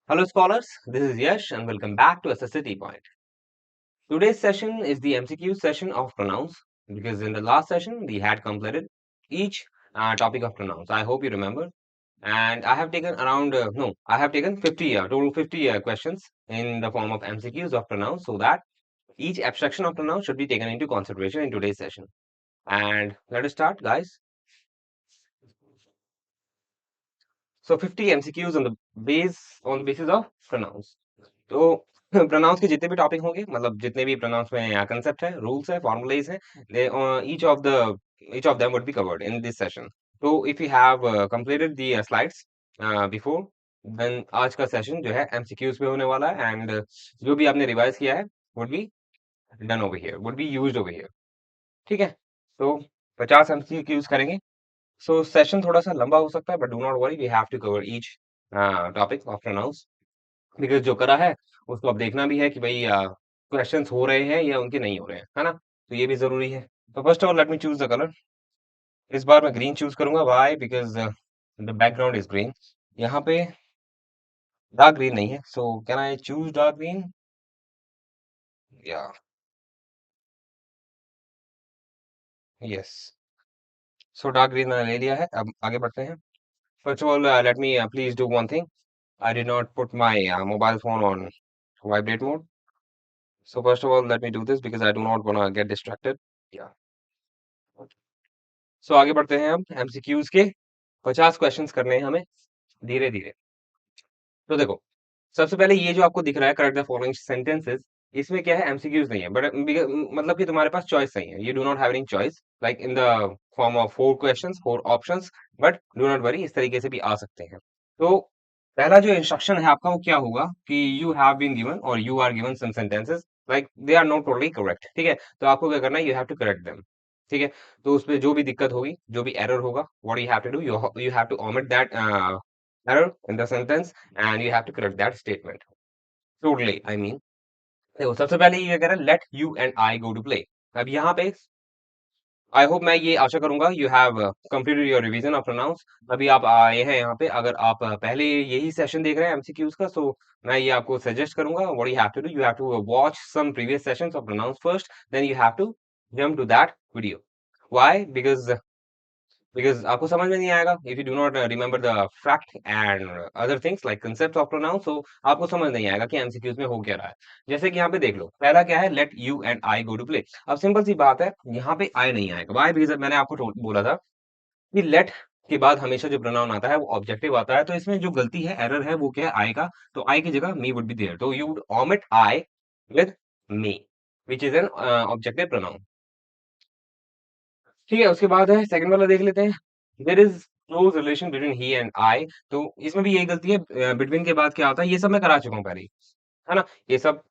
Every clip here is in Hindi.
Hello, scholars. This is Yash, and welcome back to SSCT Point. Today's session is the MCQ session of pronouns because in the last session we had completed each topic of pronouns. I hope you remember. And I have taken I have taken 50, total 50 questions in the form of MCQs of pronouns so that each abstraction of pronouns should be taken into consideration in today's session. And let us start, guys. So 50 MCQs on the basis of pronouns. तो प्रोनाउंस के जितने भी टॉपिक होंगे मतलब जितने भी प्रोनाउंस में कंसेप्ट है रूल्स है फॉर्मुलाइज है each of the each of them would be covered in this session. So if you have completed the slides before, then आज का सेशन जो है MCQs पे होने वाला है एंड जो भी आपने रिवाइज किया है would be done over here, would be used over here. ठीक है, तो 50 MCQs करेंगे. So सेशन थोड़ा सा लंबा हो सकता है but do not worry, we have to cover each topic of pronounce because जो करा है उसको अब देखना भी है कि भाई क्वेश्चंस हो रहे हैं या उनके नहीं हो रहे हैं, है ना. तो ये भी जरूरी है. तो first of all let me choose the colour. इस बार मैं ग्रीन चूज करूंगा. Why? Because the background is green. यहाँ पे डार्क ग्रीन नहीं है, so can I choose dark green? या यस. सो डार्क ग्रीन मैंने ले लिया है. अब आगे बढ़ते हैं. First of all let me please do one thing. I did not put my mobile phone on vibrate mode. So first of all, let me do this because I do not want to get distracted. Yeah. सो आगे बढ़ते हैं. अब एमसीक्यूज के 50 क्वेश्चंस करने हैं हमें धीरे धीरे. तो देखो, सबसे पहले ये जो आपको दिख रहा है करेक्ट द फॉलोइंग सेंटेंसेस, इसमें क्या है एमसीक्यूज नहीं है बट मतलब कि तुम्हारे पास चॉइस नहीं है. You do not have any choice like in the form of 4 questions 4 options. But do not worry, इस तरीके से भी आ सकते हैं. तो पहला जो इंस्ट्रक्शन है आपका वो क्या होगा कि यू हैव बीन गिवन और you are given some sentences like they are not totally correct. ठीक है, तो आपको क्या करना है, you have to correct them. ठीक है, तो उसमें जो भी दिक्कत होगी, जो भी एरर होगा, what you have to do, you have to omit that error in the sentence and you have to correct that statement. Totally, I mean. देखो, सबसे पहले ये कह रहा है let you and I go to play. अब यहाँ पे आई होप, मैं ये आशा करूंगा you have completed your revision of pronouns. अभी आप आए हैं यहाँ पे, अगर आप पहले यही सेशन देख रहे हैं एमसीक्यूज का, सो मैं ये आपको सजेस्ट करूंगा what you have to do, you have to watch some previous sessions of pronouns first, then you have to jump to that video. Why? Because आपको समझ में नहीं आएगा if you do not remember the fact and other things like concept of pronouns. So आपको समझ नहीं आएगा कि एमसीक्यूज में हो क्या रहा है. जैसे कि यहाँ पे देख लो, पहला क्या है, let you and I go to play. अब सिंपल सी बात है, यहाँ पे आई नहीं आएगा. वाई? बिकॉज मैंने आपको बोला था कि लेट के बाद हमेशा जो प्रोनाउन आता है वो ऑब्जेक्टिव आता है. तो इसमें जो गलती है, एरर है, वो क्या है, आई का. तो आई की जगह मी वुड बी देयर, तो you would omit I with me which is an objective pronoun. ठीक है, उसके बाद है सेकंड वाला देख लेते हैं. There is close relation between he and I. तो इसमें भी यही गलती है. बिटवीन के बाद क्या आता है, ये सब मैं करा चुका हूँ पहले ही, है ना. ये सब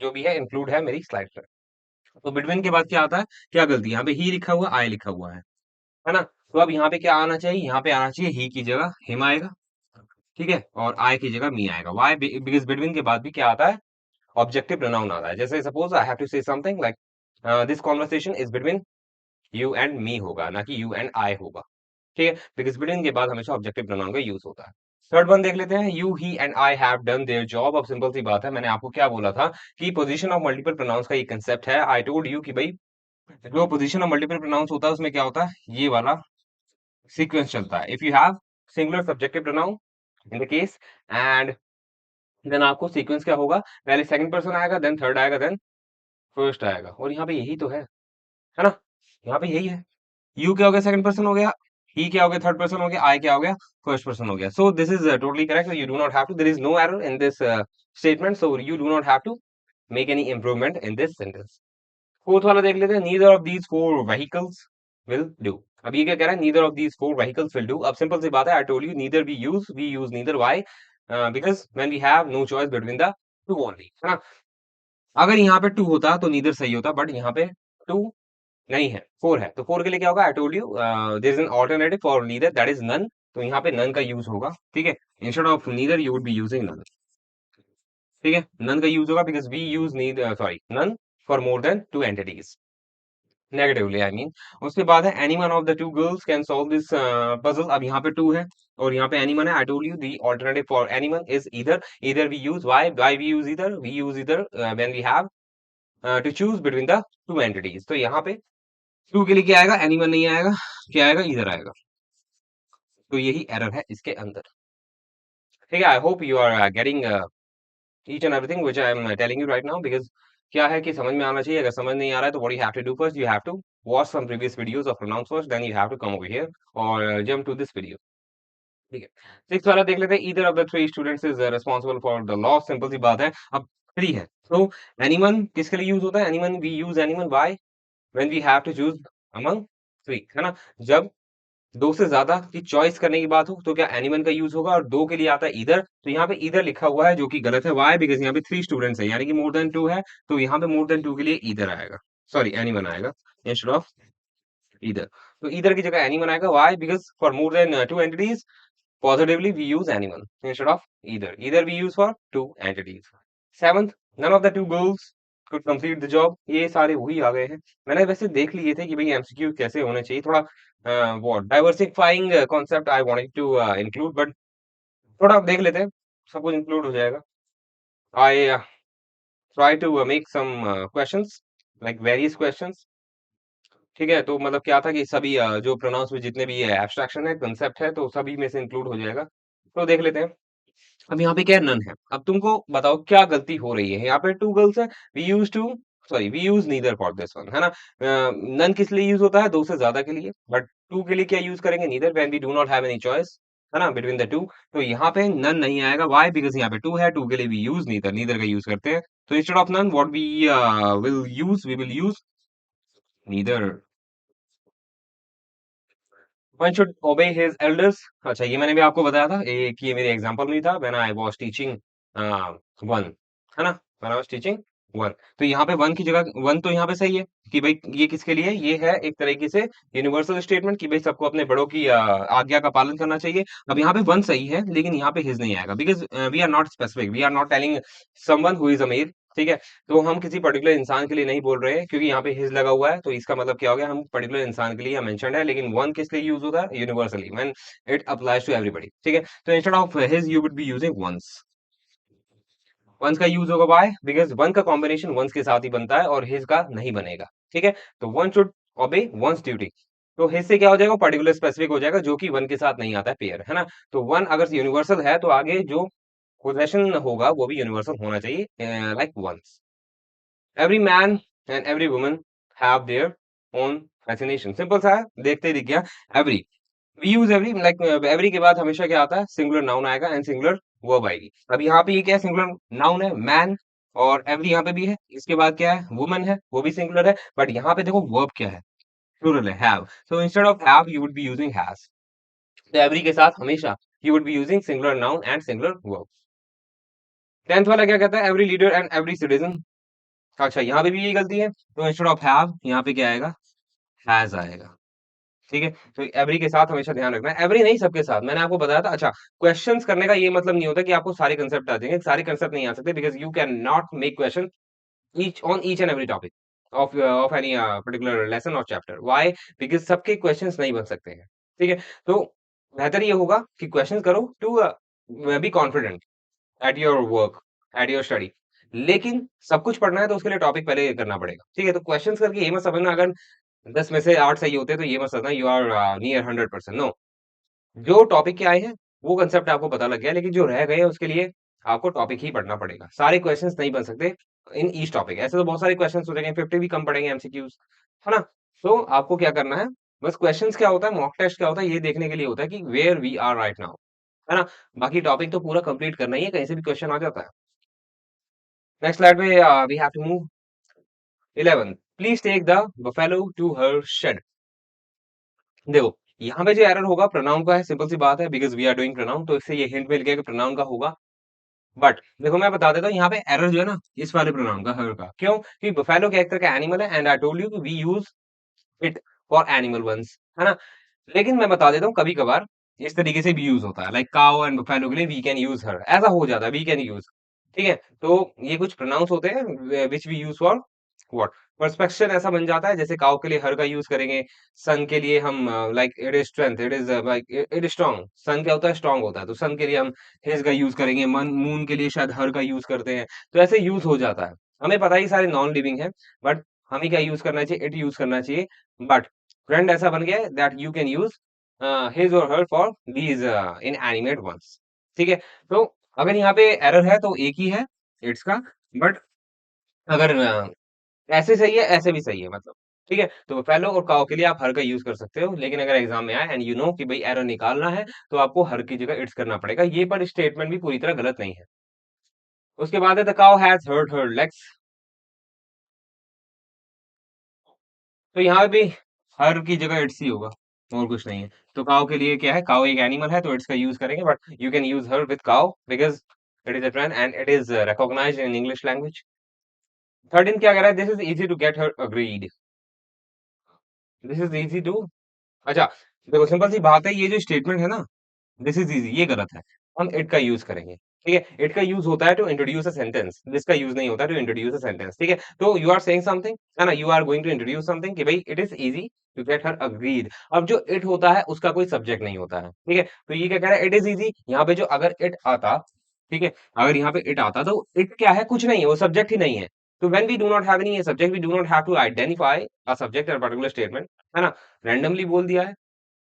जो भी है इंक्लूड है मेरी स्लाइड पर. तो बिटवीन के बाद क्या आता है, क्या गलती है, यहाँ पे ही लिखा हुआ, आई लिखा हुआ है ना. तो अब यहाँ पे क्या आना चाहिए, यहाँ पे आना चाहिए ही की जगह हिम आएगा. ठीक है, और आई की जगह मी आएगा. वाई? बिकॉज बिटवीन के बाद भी क्या आता है, ऑब्जेक्टिव प्रोनाउन आता है. जैसे suppose I have to say something like this conversation is between you and me होगा, ना कि यू एंड आई होगा. ठीक है, बिकॉज बिटवीन के बाद हमेशा ऑब्जेक्टिव प्रोनाउन का यूज होता है. थर्ड वन देख लेते हैं. You he and I have done their job. अब सिंपल सी बात है, मैंने आपको क्या बोला था कि पोजीशन ऑफ मल्टीपल प्रोनाउंस का ये कंसेप्ट है. आई टोल्ड यू कि भाई जो पोजीशन ऑफ मल्टीपल प्रोनाउंस होता है उसमें क्या होता है, ये वाला सीक्वेंस चलता है. If you have singular subjective pronoun in the case and then आपको सीक्वेंस क्या होगा, पहले सेकंड पर्सन आएगा, देन थर्ड आएगा, देन फर्स्ट आएगा. और यहाँ पे यही तो है ना. यहाँ पे यही है. यू क्या हो गया, सेकंड पर्सन हो गया. ही क्या हो गया, थर्ड पर्सन हो गया. आई क्या हो गया, फर्स्ट पर्सन हो गया. So this is totally correct. You do not have to, there is no error in this statement, so you do not have to make any improvement in this sentence. Fourth वाला देख लेते हैं. Neither of these four vehicles will do. अब ये क्या कह रहा है, neither of these four vehicles will do. अब सिंपल सी बात है, I told you neither we use neither. Why? Because when we have no choice between the two only, है ना. अगर यहाँ पे टू होता तो नीदर सही होता, बट यहाँ पे टू नहीं है, फोर है. तो फोर के लिए क्या होगा, I told you there is an alternative for neither, that is none. तो यहाँ पे नन का यूज होगा. ठीक है, instead of neither you would be using none. ठीक है, नन का यूज होगा because we use neither, sorry, none for more than two entities, negatively I mean. उसके बाद है any one of the two girls can solve this puzzle. अब यहाँ पे टू है, और यहाँ पे एनीमन है। I told you the alternative for anyone is either, either we use, why we use either, we use either when we have to choose between the two entities. तो यहाँ पे टू के लिए क्या आएगा, एनीमन नहीं आएगा, क्या आएगा, ईदर आएगा। तो यही एरर है इसके अंदर। ठीक है, I hope you are getting each and everything which I am telling you right now, because क्या है कि समझ में आना चाहिए। अगर समझ नहीं आ रहा है तो what you have to do first, you have to watch some previous videos of pronouns first, then you have to come over here or jump to this video। ठीक है, सिक्स वाला देख लेते हैं। either of the three students is responsible for the loss। Simple सी बात है, अब थ्री है तो एनीमन किसके लिए यूज होता है, anyone we use anyone by when we have to choose among three, है ना। जब दो से ज्यादा की चॉइस करने की बात हो तो क्या एनिमल का यूज होगा, और दो के लिए आता है इधर। तो यहाँ पे इधर लिखा हुआ है जो कि गलत है। वाई, बिकॉज यहाँ पे थ्री स्टूडेंट्स है, यानी कि मोर देन टू है। तो यहाँ पे मोर देन टू के लिए इधर आएगा, सॉरी एनिमल आएगा इंस्टेड ऑफ इधर। तो इधर की जगह एनिमल आएगा। Why, because for more than two entities positively we use animal instead of either, either we use for two entities। Seventh, none of the two girls could complete the job। ये सारे वही आ गए हैं। मैंने वैसे देख लिए थे कि भाई एमसीक्यू कैसे होने चाहिए, थोड़ा वो diversifying concept I wanted to include, but थोड़ा देख लेते हैं, सब कुछ इंक्लूड हो जाएगा। I try to make some questions, like various questions. ठीक है, तो मतलब क्या था कि सभी जो प्रोनाउंस में जितने भी एब्स्ट्रैक्शन है, कंसेप्ट है, तो सभी में से इंक्लूड हो जाएगा। तो देख लेते हैं। अब यहाँ पे क्या है, नन है। अब तुमको बताओ क्या गलती हो रही है। यहाँ पे टू गर्ल्स है, we use two, sorry we use neither for this one, है ना। नन किस लिए यूज होता है, दो से ज्यादा के लिए, बट टू के लिए क्या यूज करेंगे, neither, when we do not have any choice, है ना, बिटवीन द टू। तो यहाँ पे नन नहीं आएगा। व्हाई, बिकॉज यहाँ पे टू है, टू के लिए वी यूज नीदर, नीदर का यूज करते हैं। तो instead of none what we will use, we will use neither. One should obey his elders. अच्छा, ये मैंने भी आपको बताया था, एक ये मेरे एग्जांपल में ही था, when I was teaching one, है ना, when I was teaching one. तो यहाँ पे वन की जगह, वन तो यहाँ पे सही है कि भाई ये किसके लिए, ये है एक तरीके से यूनिवर्सल स्टेटमेंट कि भाई सबको अपने बड़ों की आज्ञा का पालन करना चाहिए। अब यहाँ पे वन सही है, लेकिन यहाँ पे हिज नहीं आएगा, because we are not specific, we are not telling someone who is a male. ठीक है, तो हम किसी पर्टिकुलर इंसान के लिए नहीं बोल रहे हैं, क्योंकि यहाँ पे हिज लगा हुआ है। तो इसका मतलब क्या हो गया, हम पर्टिकुलर इंसान के लिए मेंशन्ड है, लेकिन वन किस लिए यूज होता है, universally, when it applies to everybody. ठीक है, तो instead of his you would be using ones. Ones का यूज होगा बाय, बिकॉज वन का कॉम्बिनेशन वंस के साथ ही बनता है और हिज का नहीं बनेगा। ठीक है, तो वन शुड ओबे वंस ड्यूटी। तो हिज से क्या हो जाएगा, पर्टिकुलर स्पेसिफिक हो जाएगा, जो कि वन के साथ नहीं आता है, पेयर, है ना। तो वन अगर यूनिवर्सल है तो आगे जो पोजेशन होगा वो भी यूनिवर्सल होना चाहिए, like ones. Every man and every woman have their own fascination. Simple सा है, देखते ही दिख गया। Every, we use every, like every के बाद हमेशा क्या आता है, सिंगुलर नाउन आएगा एंड सिंगुलर वर्ब आएगी। अब यहाँ पे ये क्या है, सिंगुलर नाउन है मैन, और एवरी यहाँ पे भी है। इसके बाद क्या है, वुमन है, वो भी सिंगुलर है, बट यहाँ पे देखो वर्ब क्या है, प्लूरल है, have. So instead of have you would be using has. तो एवरी के साथ हमेशा you would be using singular noun and singular verb. Tenth वाला क्या कहता है, every leader and every citizen. अच्छा, यहाँ पे भी यही गलती है। तो इंस्टेड ऑफ हैव यहाँ पे क्या आएगा, हैज आएगा। ठीक है, तो एवरी के साथ हमेशा ध्यान रखना है, एवरी नहीं सबके साथ। मैंने आपको बताया था। अच्छा, क्वेश्चंस करने का ये मतलब नहीं होता कि आपको सारे कंसेप्ट आ जाएंगे, सारे कंसेप्ट नहीं आ सकते, because you can not make question each and every topic of any particular lesson और चैप्टर। व्हाई, बिकॉज सबके क्वेश्चंस नहीं बन सकते हैं। ठीक है, तो बेहतर ये होगा कि क्वेश्चन करो to be confident at your work, at your study. लेकिन सब कुछ पढ़ना है तो उसके लिए टॉपिक पहले करना पड़ेगा। ठीक है, तो क्वेश्चंस करके ये मत समझना अगर 10 में से 8 सही होते हैं तो ये मत समझना यू आर नियर 100%। नो, जो टॉपिक के आए हैं वो कंसेप्ट आपको पता लग गया, लेकिन जो रह गए हैं उसके लिए आपको टॉपिक ही पढ़ना पड़ेगा। सारे क्वेश्चंस नहीं बन सकते इन ईच टॉपिक, ऐसे तो बहुत सारे क्वेश्चंस हो जाएंगे, 50 भी कम पड़ेंगे एमसीक्यूज, है ना। तो आपको क्या करना है, बस क्वेश्चंस क्या होता है, मॉक टेस्ट क्या होता है, ये देखने के लिए होता है कि where we are right now, है ना। बाकी टॉपिक तो पूरा कंप्लीट करना ही है, कहीं से भी क्वेश्चन आ जाता है। नेक्स्ट स्लाइड पे we have to move. 11, please take the buffalo to her shed. देखो, यहाँ पे जो एरर होगा प्रोनाउन का है, सिंपल सी बात है, because we are doing pronoun, तो इससे ये हिंट मिल गया कि प्रोनाउन का होगा। बट देखो मैं बता देता हूँ, यहाँ पे एरर जो है ना, इस वाले प्रोनाउन का, हर का। क्यों, क्योंकि बफेलो क्या एक तरह का एनिमल है, एंड आई टोल्ड यू कि we use it for animal ones, है ना। लेकिन मैं बता देता हूँ, कभी कभार इस तरीके से भी यूज होता है, लाइक काउ एंड बफेलो के लिए वी कैन यूज हर, ऐसा हो जाता है, वी कैन यूज। ठीक है, तो ये कुछ प्रोनाउंस होते हैं which we use for what perception ऐसा बन जाता है, जैसे काउ के लिए हर का यूज करेंगे, सन के लिए हम like it is strength, it is like it is strong, sun क्या होता है, स्ट्रांग होता है, तो सन के लिए हम हिज का यूज करेंगे, मन मून के लिए शायद हर का यूज करते हैं, तो ऐसे यूज हो जाता है। हमें पता ही सारे नॉन लिविंग है, बट हमें क्या यूज करना चाहिए, इट यूज करना चाहिए। बट फ्रेंड ऐसा बन गया है that you can use his or her for these inanimate ones. ठीक है, तो अगर यहाँ पे एरर है तो एक ही है इट्स का, बट अगर ऐसे सही है, ऐसे भी सही है मतलब। ठीक है, तो फेलो और काओ के लिए आप हर का यूज कर सकते हो, लेकिन अगर एग्जाम में आए एंड यू नो कि भाई एरर निकालना है, तो आपको हर की जगह इट्स करना पड़ेगा। ये पर स्टेटमेंट भी पूरी तरह गलत नहीं है। उसके बाद है the cow has hurt her legs. तो यहाँ पे भी हर की जगह इट्स ही होगा, और कुछ नहीं है। तो काउ के लिए क्या है, काउ एक एनिमल है तो इट्स का यूज करेंगे, but you can use her with cow because it is a trend and it is recognized in English language. 13 क्या कह रहा है, this is easy to get her agreed. This is easy to, अच्छा देखो सिंपल सी बात है, ये जो स्टेटमेंट है ना, दिस इज इजी, ये गलत है। हम इट का यूज करेंगे। ठीक है, इट का यूज होता है to introduce a sentence, this का यूज नहीं होता टू इंट्रोड्यूस अ सेंटेंस। ठीक है, तो यू आर सेइंग समथिंग है ना, you are going to introduce something कि भाई it is easy to get her agreed. अब जो इट होता है उसका कोई सब्जेक्ट नहीं होता है। ठीक है, तो ये क्या कह रहा है, इट इज इजी। यहाँ पे जो अगर इट आता, ठीक है, अगर यहाँ पे इट आता तो इट क्या है, कुछ नहीं है, वो सब्जेक्ट ही नहीं है। तो when we do not have any subject, we do not have to identify a subject और पर्टिकुलर स्टेटमेंट, है ना। रैंडमली बोल दिया है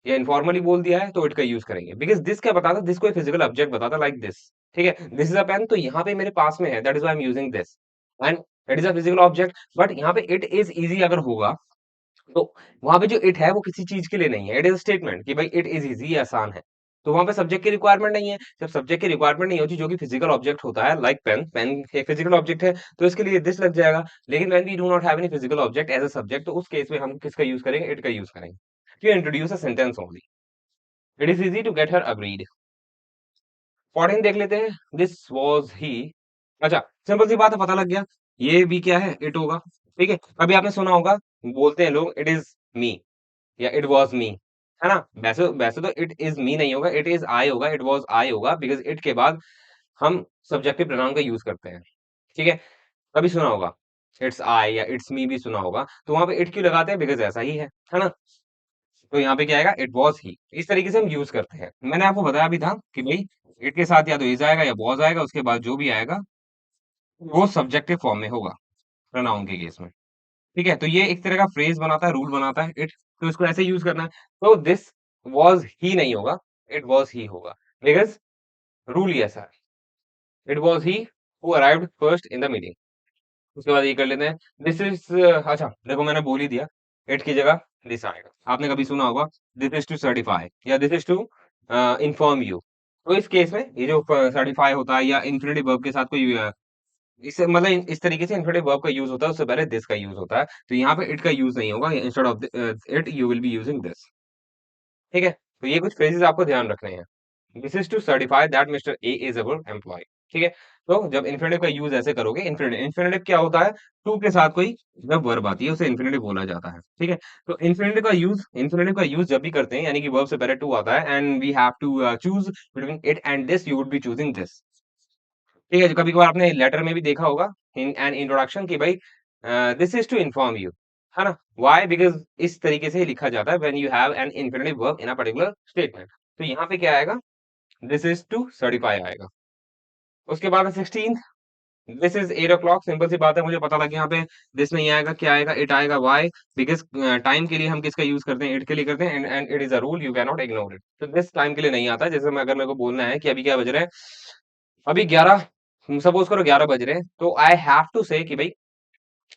या इनफॉर्मली बोल दिया है तो इट का यूज करेंगे, बिकॉज दिस क्या बताता, दिस कोई फिजिकल ऑब्जेक्ट बताता लाइक दिस। ठीक है, दिस इज अ पेन, तो यहाँ पे मेरे पास में है, that is why I am using this, and it is a physical object. But यहाँ पे इट इज इजी अगर होगा, तो वहां पे जो इट है वो किसी चीज के लिए नहीं है, इट इज स्टेटमेंट कि भाई इट इज इजी, आसान है। तो वहां पे सब्जेक्ट की रिक्वायरमेंट नहीं है। जब सब्जेक्ट की रिक्वायरमेंट नहीं होती, जो कि फिजिकल ऑब्जेक्ट होता है लाइक पेन, पेन एक फिजिकल ऑब्जेक्ट है, तो इसके लिए दिस लग जाएगा। लेकिन when we do not have any physical object as a subject, तो उस केस में हम किसका यूज करेंगे, इट का यूज करेंगे to introduce a sentence only. It is easy to get her agreed. 14 देख लेते हैं, दिस वाज ही। अच्छा, सिंपल सी बात है, पता लग गया, ये भी क्या है, इट होगा। ठीक है, अभी आपने सुना होगा, बोलते हैं लोग इट इज मी या इट वाज मी, है ना। वैसे वैसे तो इट इज मी नहीं होगा, इट इज आई होगा, इट वाज आई होगा, बिकॉज इट के बाद हम सब्जेक्टिव प्रोनाउन का यूज करते हैं। ठीक है, कभी सुना होगा इट्स आई या इट्स मी भी सुना होगा, तो वहां पे इट क्यों लगाते हैं, बिकॉज ऐसा ही है ना। तो यहाँ पे क्या आएगा, इट वाज ही। इस तरीके से हम यूज करते हैं। मैंने आपको बताया भी था कि भाई इट के साथ या तो इज आएगा या वाज आएगा, उसके बाद जो भी आएगा वो सब्जेक्टिव फॉर्म में होगा प्रोनाउन के केस में। ठीक है, तो ये एक तरह का फ्रेज बनाता है, रूल बनाता है इट, तो इसको ऐसे यूज करना है। तो दिस वाज ही नहीं होगा, इट वाज ही होगा, बिकॉज रूल ही ऐसा है। It was he who arrived first in the meeting. उसके बाद ये कर लेते हैं, दिस इज, अच्छा देखो मैंने बोल ही दिया, इट की जगह दिस आएगा। आपने कभी सुना होगा दिस इज टू सर्टिफाई या this is to inform you. तो इस केस में ये जो सर्टिफाई होता है या इन्फिनिटिव वर्ब के साथ कोई इससे मतलब इस तरीके से इन्फिनिटिव वर्ब का यूज होता है, उससे पहले दिस का यूज होता है। तो यहाँ पे इट का यूज नहीं होगा, instead of it you will be using this. ठीक है, तो ये कुछ फ्रेजेस आपको ध्यान रखने हैं। This is to certify that mister A is our employ. ठीक है, तो जब इन्फिनिटिव का यूज ऐसे करोगे, इन्फिनिटिव इन्फिनिटिव क्या होता है, टू के साथ कोई जब वर्ब आती है उसे इन्फिनिटिव बोला जाता है। ठीक है, तो इन्फिनिटिव का यूज जब भी करते हैं, यानी कि वर्ब से पहले टू आता है and we have to choose between it and this, you would be choosing this. ठीक है, कभी कभार आपने लेटर में भी देखा होगा इन एन इंट्रोडक्शन कि भाई this is to inform you, है ना। व्हाई, बिकॉज इस तरीके से ही लिखा जाता है when you have an infinitive verb in a particular statement. तो यहाँ पे क्या आएगा, दिस इज टू सर्टिफाई आएगा। उसके बाद 16, दिस इज 8 o'clock। सिंपल सी बात है, मुझे पता लग गया यहाँ पे दिस नहीं आएगा, क्या आएगा, इट आएगा। व्हाई, बिकॉज टाइम के लिए हम किसका यूज करते हैं, इट के लिए करते हैं, and it is a rule, you can not ignore it. तो दिस टाइम के लिए नहीं आता। जैसे मैं, अगर मेरे को बोलना है कि अभी क्या बज रहे हैं, अभी 11, सपोज करो 11 बज रहे हैं, तो आई हैव टू से कि भाई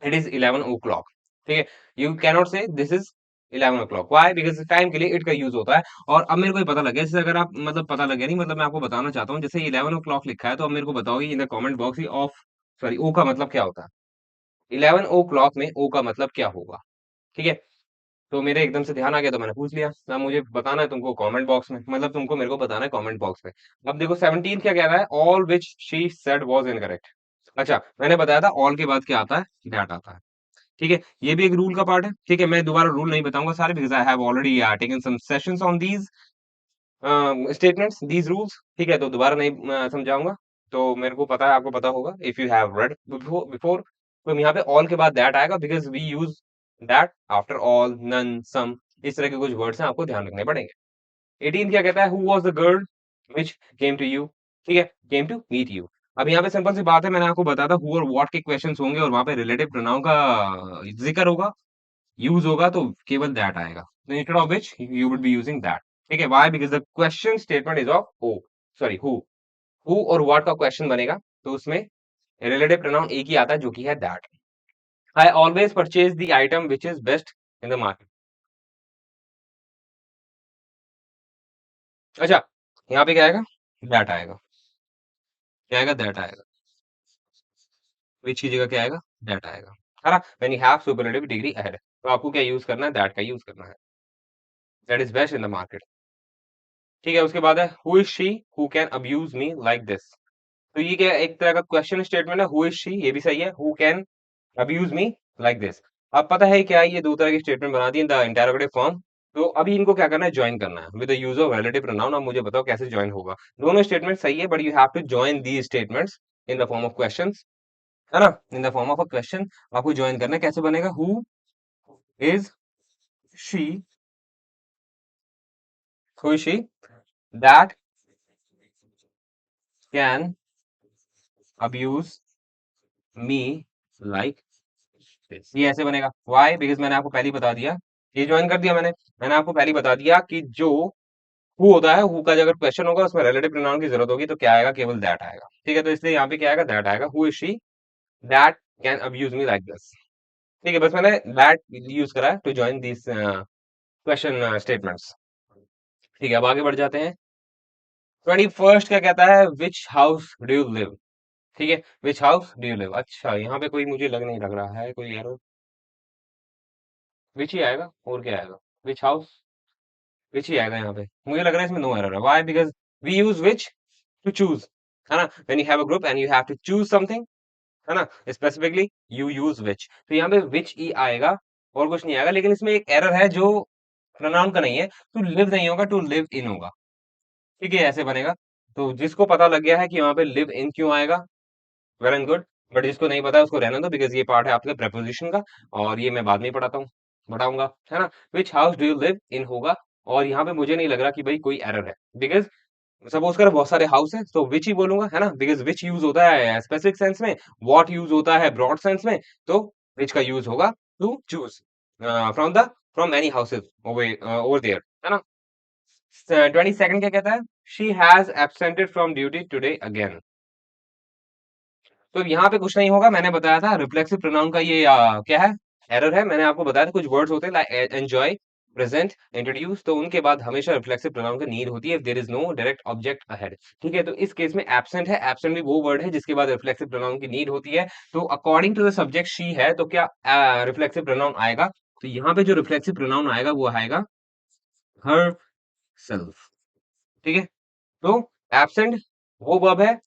इट इज 11 o'clock। ठीक है, you cannot say this is 11 o'clock। Why, because time के लिए इट का यूज होता है। और अब मेरे को ये पता लग गया, जैसे अगर आप मतलब पता लग गया नहीं, मतलब मैं आपको बताना चाहता हूँ, जैसे 11 o'clock लिखा है, तो अब मेरे को बताओगे in the comment box of, sorry, O का मतलब क्या होता है। 11 o'clock में ओ का मतलब क्या होगा। ठीक है, तो मेरे एकदम से ध्यान आ गया तो मैंने पूछ लिया। अब मुझे बताना है तुमको कमेंट बॉक्स में, मतलब तुमको मेरे को बताना है कमेंट बॉक्स में। अब देखो 17 क्या कह रहा है, all which she said was incorrect. अच्छा, मैंने बताया था ऑल के बाद क्या आता है, दैट आता है। ठीक है, ये भी एक रूल का पार्ट है। ठीक है, मैं दोबारा रूल नहीं बताऊंगा सारे, because I have already taken some sessions on these statements, these rules. ठीक है, तो दोबारा नहीं समझाऊंगा। तो मेरे को पता है, आपको पता होगा, if you have read before. तो यहाँ पे ऑल के बाद दैट आएगा because we use that after all, none, some, इस तरह के कुछ वर्ड्स हैं, आपको ध्यान रखने पड़ेंगे। 18 क्या कहता है, who was the girl which came to you, ठीक है, केम टू मीट यू। अब यहाँ पे सिंपल सी बात है, मैंने आपको बताया था हु और व्हाट के क्वेश्चंस होंगे और वहां पे रिलेटिव प्रोनाउन का जिक्र होगा, यूज होगा, तो केवल दैट आएगा। तो instead of which you would be using that, ठीक है। Why? Because the question statement is of oh, sorry who और व्हाट का क्वेश्चन बनेगा, तो उसमें रिलेटिव प्रोनाउन एक ही आता है जो कि है that. I always purchase the item which is best in the market. अच्छा, यहाँ पे क्या आएगा, दैट आएगा, क्या आएगा, दैट आएगा। विच की जगह क्या आएगा, दैट आएगा, है ना। When you have superlative degree ahead, तो आपको क्या यूज करना है, दैट का यूज करना है, that is best in the market, ठीक है। उसके बाद है who is she who can abuse me like this. तो ये क्या एक तरह का क्वेश्चन स्टेटमेंट है, हु इज शी, ये भी सही है, who can abuse me like this. अब पता है क्या है, ये दो तरह की स्टेटमेंट बना दी इन द इंटरोगेटिव फॉर्म। तो अभी इनको क्या करना है, ज्वाइन करना है with the use of relative pronoun. अब मुझे बताओ कैसे ज्वाइन होगा। दोनों स्टेटमेंट सही है, but you have to join these statements in the form of questions, है ना, in the form of a question आपको ज्वाइन करना है। कैसे बनेगा, who is she, who is she that can abuse me like this, ये ऐसे बनेगा। व्हाई? बिकॉज मैंने आपको पहले ही बता दिया, ये ज्वाइन कर दिया मैंने आपको पहले ही बता दिया कि जो हु होता है, हु का जो अगर क्वेश्चन होगा उसमें रिलेटिव प्रोनाउन की जरूरत होगी, तो क्या आएगा, केवल दैट आएगा, ठीक है। तो इसलिए यहाँ पे क्या आएगा, दैट आएगा, who is she that can abuse me like this, ठीक है। बस मैंने दैट यूज करा है to join this question statements, ठीक है। अब आगे बढ़ जाते हैं। 21st क्या कहता है, विच हाउस डू यू लिव, ठीक है, विच हाउस डू यू लिव। अच्छा, यहाँ पे कोई मुझे नहीं लग रहा है कोई एरर, विच ही आएगा, और क्या आएगा, विच हाउस, विच ही आएगा यहाँ पे, मुझे लग रहा है इसमें नो एरर है। Why? Because we use which to choose, है ना, when you have a group and you have to choose something, है ना, स्पेसिफिकली यू यूज विच, तो यहाँ पे विच ही आएगा और कुछ नहीं आएगा। लेकिन इसमें एक एरर है जो प्रोनाउन का नहीं है, टू लिव नहीं होगा, टू लिव इन होगा, ठीक है, ऐसे बनेगा। तो जिसको पता लग गया है कि वहां पे लिव इन क्यों आएगा, वेल एंड गुड, बट जिसको नहीं पता है उसको रहने दो, बिकॉज ये पार्ट है आपके प्रेपोजिशन का, और ये मैं बाद में ही पढ़ाता हूँ, बताऊंगा, है ना। विच house do you live in होगा, और यहाँ पे मुझे नहीं लग रहा कि भाई कोई एरर है, बिकॉज सपोज करो बहुत सारे हाउस है, तो विच ही बोलूंगा, है ना, बिकॉज विच यूज होता है स्पेसिफिक सेंस में, वॉट यूज होता है ब्रॉड सेंस में, तो विच का यूज होगा to choose from any houses over there, है ना। 22nd क्या कहता है, she has absented from duty today again. तो यहाँ पे कुछ नहीं होगा, मैंने बताया था रिफ्लेक्सिव प्रोनाउन का ये क्या है, एरर है। मैंने आपको बताया था कुछ वर्ड्स होते हैं लाइक एंजॉय, प्रेजेंट, इंट्रोड्यूस, तो उनके बाद हमेशा रिफ्लेक्सिव प्रोनाउन की नीड होती है if there is no direct object ahead, ठीक है। तो इस केस में एब्सेंट है, एब्सेंट भी वो वर्ड है जिसके बाद रिफ्लेक्सिव प्रोनाउन की नीड होती है। तो according to the subject she है, तो क्या रिफ्लेक्सिव प्रोनाउन आएगा, तो यहाँ पे जो रिफ्लेक्सिव प्रोनाउन आएगा वो आएगा हर सेल्फ, ठीक है। तो एब्सेंट वो वर्ब है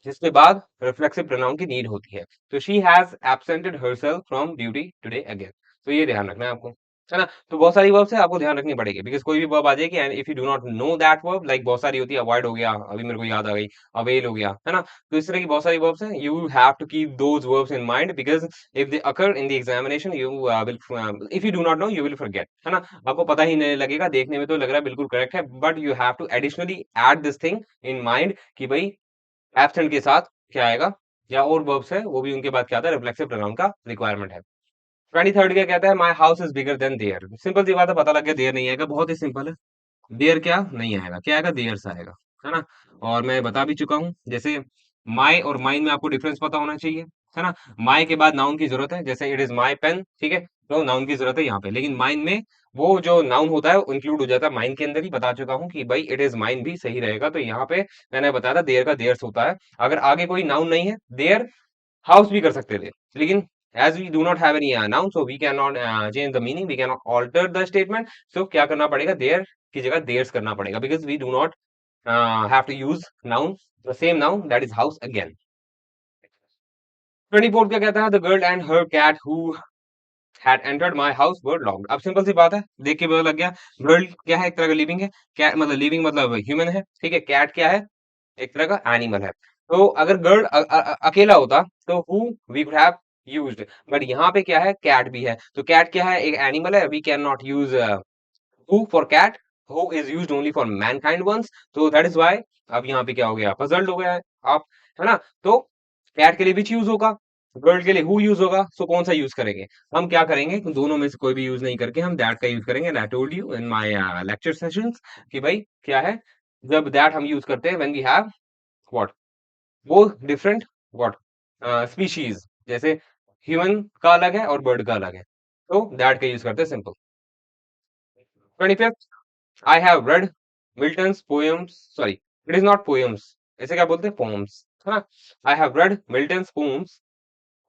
जिसके बाद रिफ्लेक्सिव प्रोनाउन की नीड होती है। तो she has absented herself from duty today again, तो ये ध्यान रखना है आपको, है ना। तो बहुत सारी वर्ब्स है, आपको ध्यान रखनी पड़ेगी, बिकॉज कोई भी वर्ब आ जाएगी and if you do not know that verb, like बहुत सारी होती है, अवॉइड हो गया, अभी मेरे को याद आ गई, अवेल हो गया, है ना। तो इस तरह की बहुत सारी वर्ब्स हैं, you have to keep those verbs in mind, because if they occur in the examination you will, if you do not know you will forget, है ना। आपको पता ही नहीं लगेगा, देखने में तो लग रहा है बिल्कुल करेक्ट है, but you have to additionally add this thing in mind कि भाई एब्सेंट के साथ क्या आएगा, या और वर्ब्स है वो भी उनके बाद क्या आता है, रिफ्लेक्सिव प्रोनाउन का रिक्वायरमेंट है। 23rd क्या कहता है, my house is bigger than there. Simple सी बात है, पता लग गया देयर नहीं आएगा, बहुत ही सिंपल है। देयर क्या नहीं आएगा, क्या आएगा, देयर्स आएगा, है ना। और मैं बता भी चुका हूँ, जैसे माई और माइन में आपको डिफरेंस पता होना चाहिए, है ना। माई के बाद नाउन की जरूरत है, जैसे इट इज माई पेन, ठीक है, तो नाउन की जरूरत है यहाँ पे। लेकिन माइन में वो जो नाउन होता है वो इंक्लूड हो जाता है माइन के अंदर ही, बता चुका हूँ कि भाई इट इज माइन भी सही रहेगा। तो यहाँ पे मैंने बताया था देयर का देयर्स होता है, अगर आगे कोई नाउन नहीं है, देयर हाउस भी कर सकते थे, लेकिन as we do not have any noun, so we cannot change the meaning, we cannot alter the statement, so क्या करना पड़ेगा, there की जगह theirs करना पड़ेगा, because we do not have to use noun, the same noun that is house again। 24 क्या कहता है, the girl and her cat who had entered my house were locked। अब सिंपल सी बात है, देख के पता लग गया, गर्ल क्या है, एक तरह का लिविंग है, कैट मतलब लिविंग मतलब ह्यूमन है, ठीक है, कैट क्या है, एक तरह का एनिमल है। तो अगर गर्ल अकेला होता, तो who we could have used. But यहाँ पे क्या है, कैट भी है, तो कैट क्या है, एक एनिमल है, we can not use who for cat, who is used only for mankind ones, so that is why अब यहाँ पे क्या हो गया, puzzled हो गया है आप, है ना? तो cat के लिए which यूज होगा, bird के लिए who यूज होगा, सो कौन सा यूज करेंगे? हम क्या करेंगे, दोनों में से कोई भी यूज नहीं करके हम that का यूज करेंगे। and I told you in my lecture sessions कि भाई क्या है, जब that हम यूज करते हैं when we have what, वो डिफरेंट व्हाट स्पीशीज, जैसे ह्यूमन का अलग है और बर्ड का अलग है, तो दैट का यूज करते हैं, simple. 25th, I have read Milton's poems, sorry it is not poems, ऐसे क्या बोलते हैं, पोम्स, है ना? I have read Milton's poems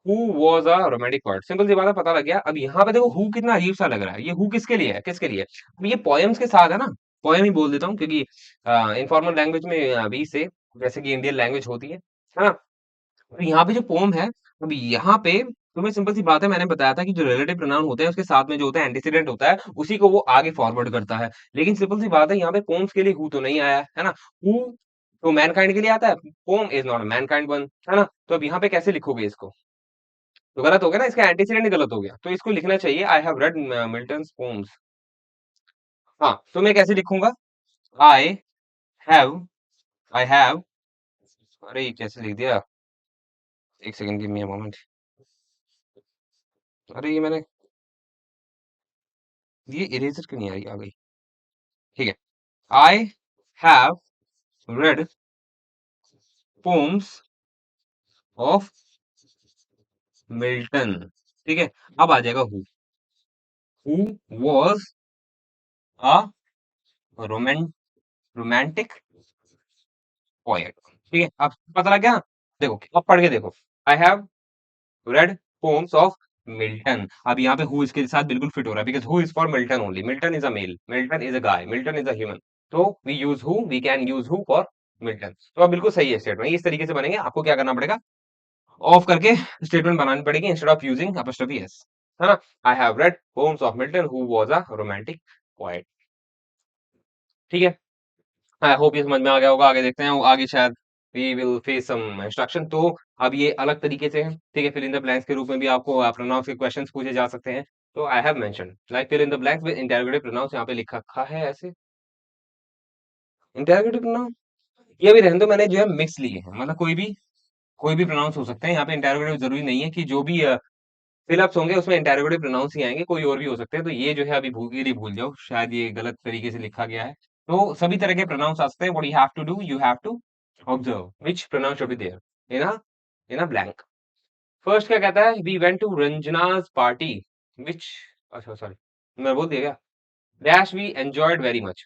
who was a romantic poet, simple सी बात है, पता लग गया। अब यहाँ पे देखो हु कितना अजीब सा लग रहा है, ये हु किसके लिए है, किसके लिए? अब ये पोएम्स के साथ है ना, पोएम ही बोल देता हूँ क्योंकि इनफॉर्मल लैंग्वेज में भी से, जैसे कि इंडियन लैंग्वेज होती है ना? तो यहाँ पे जो पोम है, अब यहाँ पे तुम्हें सिंपल सी बात है, मैंने बताया था कि जो रिलेटिव प्रोनाउन होते हैं उसके साथ में जो होता है एंटीसीडेंट होता है, उसी को वो आगे फॉरवर्ड करता है। लेकिन सिंपल सी बात है, यहाँ पे पोम्स के लिए हु तो नहीं आया है ना? हु तो मैनकाइंड के लिए आता है, poem is not mankind one, है ना? तो अब यहाँ पे कैसे लिखोगे इसको? तो गलत हो गया ना, इसका एंटीसीडेंट गलत हो गया, तो इसको लिखना चाहिए आई हैव रेड मिल्टन्स पोम्स। हाँ, तो मैं कैसे लिखूंगा, आई हैव, आई हैव, अरे ये कैसे लिख दिया, एक second give me a moment, अरे ये मैंने, ये इरेजर क्यों नहीं आ रही, आ गई, ठीक है। I have read poems of Milton, ठीक है। अब आ जाएगा who was a Roman romantic poet, ठीक है। अब पता लग गया, देखो अब पढ़ के देखो, आई have read poems of Milton, अब यहाँ पे हु इसके साथ बिल्कुल फिट हो रहा है, because who is for Milton only, Milton is a male, Milton is a guy, Milton is a human, तो we use who, we can use who for Milton. तो अब बिल्कुल सही है स्टेटमेंट, इस तरीके से बनेंगे, आपको क्या करना पड़ेगा, ऑफ करके स्टेटमेंट बनानी पड़ेगी instead of using apostrophe S, है ना? I have read poems of Milton who was a romantic poet, ठीक है। आई होप ये समझ में आ गया होगा, आगे देखते हैं, वो आगे शायद we will face some instruction, तो अब ये अलग तरीके से है, ठीक है। फिल इन द ब्लैंक्स के रूप में भी आपको प्रोनाउंस के क्वेश्चंस पूछे जा सकते हैं, तो I have mentioned like fill in the blanks with interrogative pronouns, यहाँ पे लिखा रखा है ऐसे, इंटरोगेटिव प्रोनाउन, ये अभी रहने दो, मैंने जो है मिक्स लिए हैं, मतलब कोई भी प्रोनाउंस हो सकते हैं, यहाँ पे इंटरोगेटिव जरूरी नहीं है कि जो भी फिलअप्स होंगे उसमें इंटेरोगेटिव प्रोनाउंस ही आएंगे, कोई और भी हो सकते हैं, तो ये जो है अभी भूल के लिए भूल जाओ, शायद ये गलत तरीके से लिखा गया है। तो सभी तरह के प्रोनाउंस आ सकते हैं, what you have to do, you have to observe which pronouns should be there in a blank. First क्या कहता है, we went to Ranjana's party which, अच्छा सॉरी मैं बोल दिया क्या, dash we enjoyed very much.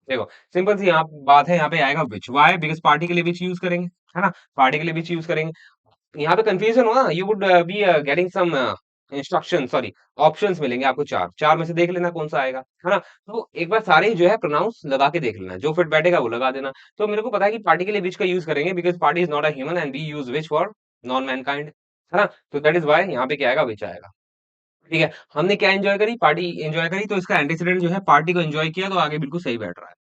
देखो सिंपल सी यहाँ बात है, यहाँ पे आएगा विच, वाई, बिकॉज पार्टी के लिए विच यूज करेंगे, है ना? पार्टी के लिए विच यूज करेंगे, यहाँ पे कंफ्यूजन हो ना, you would be getting some instruction, sorry options मिलेंगे आपको, चार चार में से देख लेना कौन सा आएगा, है ना? तो एक बार सारे जो है प्रोनाउंस लगा के देख लेना, जो फिट बैठेगा वो लगा देना। तो मेरे को पता है कि पार्टी के लिए विच का यूज करेंगे, because party is not a human and we use which for non mankind, है ना? तो दैट इज वाई यहाँ पे क्या आएगा, विच आएगा, ठीक है। हमने क्या एंजॉय करी, पार्टी एंजॉय करी, तो इसका एंटीसीडेंट जो है पार्टी को एंजॉय किया, तो आगे बिल्कुल सही बैठ रहा है।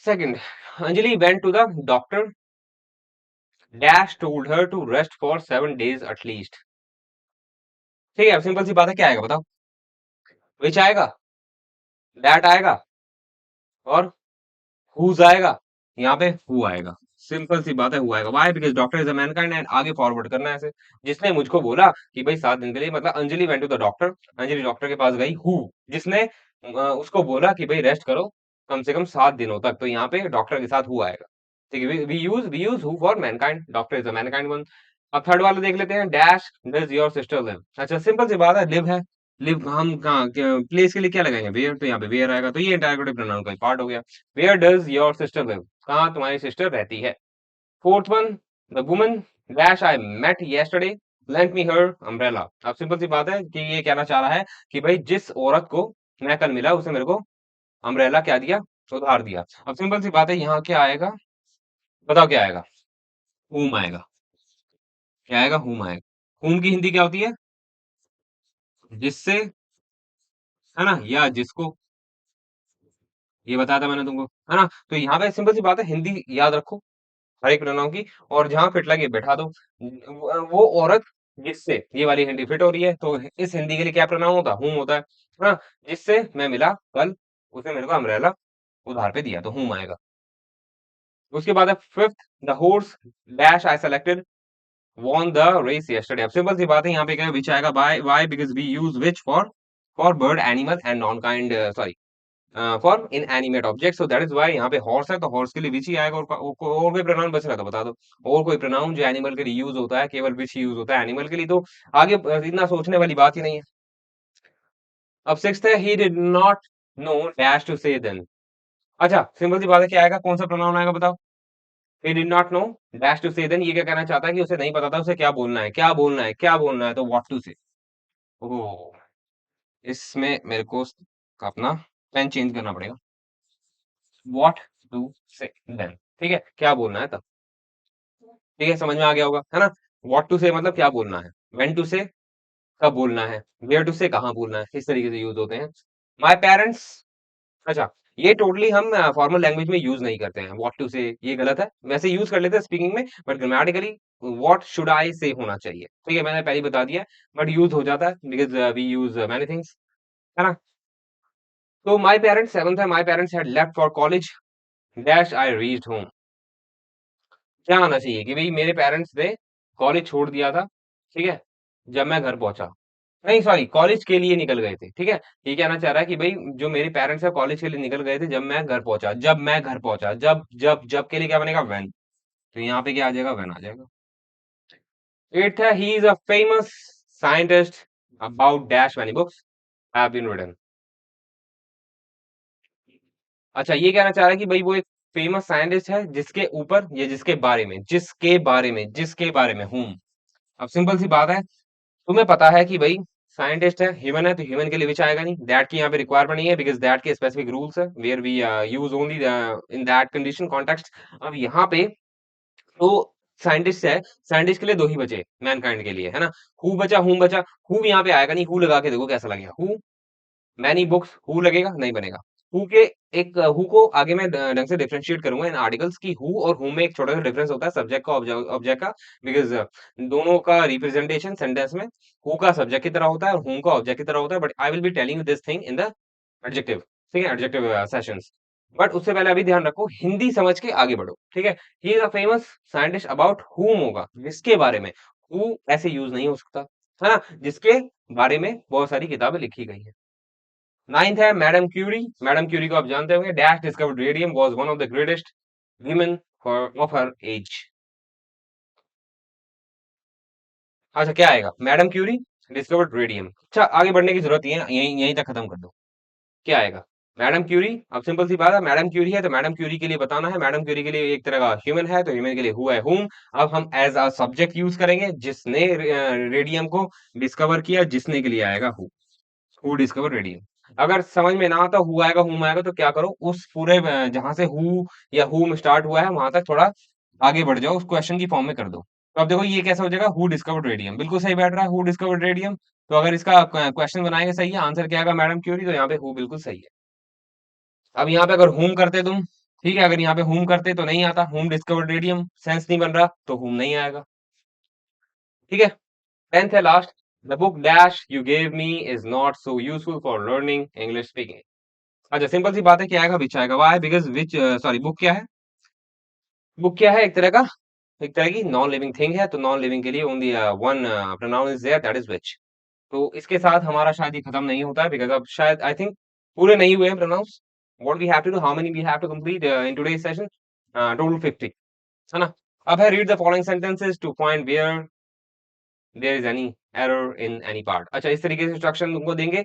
Second, Anjali went to the doctor dash told her to rest for 7 days at least, ठीक है। अब सिंपल सी बात है, क्या आएगा बताओ, विच आएगा, दैट आएगा, और हुज आएगा, यहाँ पे हु आएगा, सिंपल सी बात है, हु आएगा, why, because doctor is a Mankind, and आगे फॉरवर्ड करना है ऐसे, जिसने मुझको बोला कि भाई 7 दिन के लिए, मतलब Anjali went to the doctor, Anjali doctor के पास गई, हु जिसने उसको बोला कि भाई रेस्ट करो कम से कम 7 दिनों तक, तो यहाँ पे डॉक्टर के साथ हु आएगा, ठीक है। We use who for mankind, doctor is a mankind one. अब थर्ड वाला देख लेते हैं, dash does your sister live, अच्छा सिंपल सी बात है, लिव है, लिव हम कहाँ प्लेस के लिए क्या लगाएंगे, वेयर, तो यहाँ पे वेयर आएगा, तो ये इंटरोगेटिव प्रोनाउन का पार्ट हो गया। Where does your sister live, कहाँ तुम्हारी सिस्टर रहती है। Fourth one, the woman dash I met yesterday lent me her umbrella, अब सिंपल सी बात है कि ये कहना चाह रहा है कि भाई जिस औरत को मैं कल मिला उसने मेरे को अम्ब्रेला क्या दिया, उधार दिया। अब सिंपल सी बात है, यहाँ क्या आएगा, बताओ क्या आएगा, whom आएगा, क्या आएगा, whom आएगा। whom की हिंदी क्या होती है, जिससे, है ना, या जिसको, ये बताया था मैंने तुमको, है ना? तो यहाँ पे सिंपल सी बात है, हिंदी याद रखो हर एक प्रोनाउन की, और जहां फिट लगे बैठा दो। वो औरत जिससे ये वाली हिंदी फिट हो रही है, तो इस हिंदी के लिए क्या प्रोनाउन होता है? whom होता है। हाँ, जिससे मैं मिला कल, उसने मेरे को अम्ब्रेला उधार पे दिया, तो whom आएगा। उसके बाद है fifth, the horse dash I selected won the race yesterday। अब सिंपल सी बात है, यहाँ पे क्या विच आएगा? why because we use which for bird, animal and non kind sorry for inanimate objects, so that is why यहाँ पे हॉर्स है तो हॉर्स के लिए विच ही आएगा। और कोई प्रोनाउन बच रहा था बता दो, और कोई प्रोनाउन जो एनिमल के लिए यूज होता है, केवल विच यूज होता है एनिमल के लिए, तो आगे इतना सोचने वाली बात ही नहीं है। अब सिक्स्थ है, he did not know dash to say then। अच्छा सिंपल सी बात है, क्या आएगा? कौन सा प्रोनाउन आएगा बताओ? he did not know dash to say then, ये क्या कहना चाहता है कि उसे नहीं पता था उसे क्या बोलना है, क्या बोलना है, क्या बोलना है, तो what to say। ओह, इसमें मेरे को अपना पेन चेंज करना पड़ेगा। व्हाट टू से देन, ठीक है, क्या बोलना है तब। ठीक है, समझ में आ गया होगा, है ना? व्हाट टू से मतलब क्या बोलना है, व्हेन टू से कब बोलना है, वेयर टू से कहाँ बोलना है, इस तरीके से यूज होते हैं। माय पेरेंट्स, अच्छा ये टोटली हम फॉर्मल लैंग्वेज में यूज नहीं करते हैं, व्हाट टू से ये गलत है, वैसे यूज कर लेते हैं स्पीकिंग में, but grammatically what should I से होना चाहिए। ठीक है, मैंने पहले ही बता दिया, बट यूज हो जाता है because we use many things, है ना? तो माय पेरेंट्स, सेवंथ है, my parents had left for college dash I reached home. क्या आना चाहिए कि भाई मेरे पेरेंट्स ने कॉलेज छोड़ दिया था, ठीक है, जब मैं घर पहुंचा। नहीं सॉरी, कॉलेज के लिए निकल गए थे, ठीक है। ये कहना चाह रहा है कि भाई जो मेरे पेरेंट्स है कॉलेज के लिए निकल गए थे जब मैं घर पहुंचा, जब मैं घर पहुंचा, जब के लिए क्या बनेगा? व्हेन। तो यहाँ पे क्या आ जाएगा? व्हेन आ जाएगा। एट है, he is a famous scientist about dash many books have been written. अच्छा ये कहना चाह रहा है कि भाई वो एक फेमस साइंटिस्ट है जिसके ऊपर, या जिसके बारे में हूम। अब सिंपल सी बात है, तुम्हें पता है कि भाई साइंटिस्ट है, ह्यूमन है, तो ह्यूमन के लिए विच आएगा नहीं, दैट की यहाँ पे रिक्वायरमेंट नहीं है, बिकॉज दैट के स्पेसिफिक रूल्स है where we use only in that condition context. अब यहाँ पे तो साइंटिस्ट है, साइंटिस्ट के लिए दो ही बचे मैनकाइंड के लिए, है ना? हु बचा, हूम बचा। हु यहाँ पे आएगा नहीं, हु लगा के देखो कैसा लगेगा। हु मैनी बुक्स, हु लगेगा? नहीं बनेगा। हु के एक हु को आगे मैं ढंग से डिफरेंशिएट करूंगा इन आर्टिकल्स की, हु और हु में एक छोटा सा डिफरेंस होता है सब्जेक्ट का ऑब्जेक्ट का, बिकॉज दोनों का रिप्रेजेंटेशन सेंटेंस में हु का सब्जेक्ट की तरह होता है और हु का ऑब्जेक्ट की तरह होता है, but I will be telling you this thing in the adjective, ठीक है, एडजेक्टिव सेशंस। बट उससे पहले अभी ध्यान रखो, हिंदी समझ के आगे बढ़ो, ठीक है। He is a famous scientist about हुम होगा, जिसके बारे में। हु ऐसे यूज नहीं हो सकता, है ना? जिसके बारे में बहुत सारी किताबें लिखी गई है। नाइन्थ है, मैडम क्यूरी। मैडम क्यूरी को आप जानते होंगे, dash discovered radium, was one of the greatest women of her age. अच्छा क्या आएगा? Madam Curie discovered radium. अच्छा आगे बढ़ने की जरूरत नहीं है, यहीं यहीं तक खत्म कर दो। क्या आएगा? Madam Curie. अब सिंपल सी बात है, मैडम क्यूरी है तो मैडम क्यूरी के लिए बताना है, मैडम क्यूरी के लिए एक तरह का ह्यूमन है तो ह्यूमन के लिए हुआ है हुम। अब हम एज अ सब्जेक्ट यूज करेंगे, जिसने रेडियम को डिस्कवर किया, जिसने के लिए आएगा हु डिस्कवर रेडियम। अगर समझ में ना आता हु आएगा हुम आएगा, तो क्या करो, उस पूरे जहां से हु या हुम स्टार्ट हुआ है वहां तक थोड़ा आगे बढ़ जाओ, उस क्वेश्चन की फॉर्म में कर दो। तो अब देखो ये कैसा हो जाएगा, हु डिस्कवर्ड रेडियम, बिल्कुल सही बैठ रहा है, हु डिस्कवर्ड रेडियम। तो अगर इसका क्वेश्चन बनाएंगे सही है, आंसर क्या आएगा? मैडम क्यूरी, तो यहाँ पे हु बिल्कुल सही है। अब यहाँ पे अगर हुम करते तुम, ठीक है, अगर यहाँ पे हुम करते तो नहीं आता, हुम डिस्कवर्ड रेडियम सेंस नहीं बन रहा, तो हुम नहीं आएगा। ठीक है, टेंथ है last, the book dash you gave me is not so useful for learning English speaking. अच्छा सिंपल सी बात है, क्या आएगा? विच आएगा। Why? Because which sorry, book क्या है? बुक क्या है? एक तरह का, एक तरह की नॉन लिविंग थिंग है, तो नॉन लिविंग के लिए only one pronoun is there, that is which. तो इसके साथ हमारा शायद ये खत्म नहीं होता है, बिकॉज अब शायद आई थिंक पूरे नहीं हुए हैं pronouns. What we have to do, how many we have to complete in today's session? Total 50, है ना? अब है, read the following sentences to find where there is any error in any part. अच्छा इस तरीके से इंस्ट्रक्शन तुमको देंगे,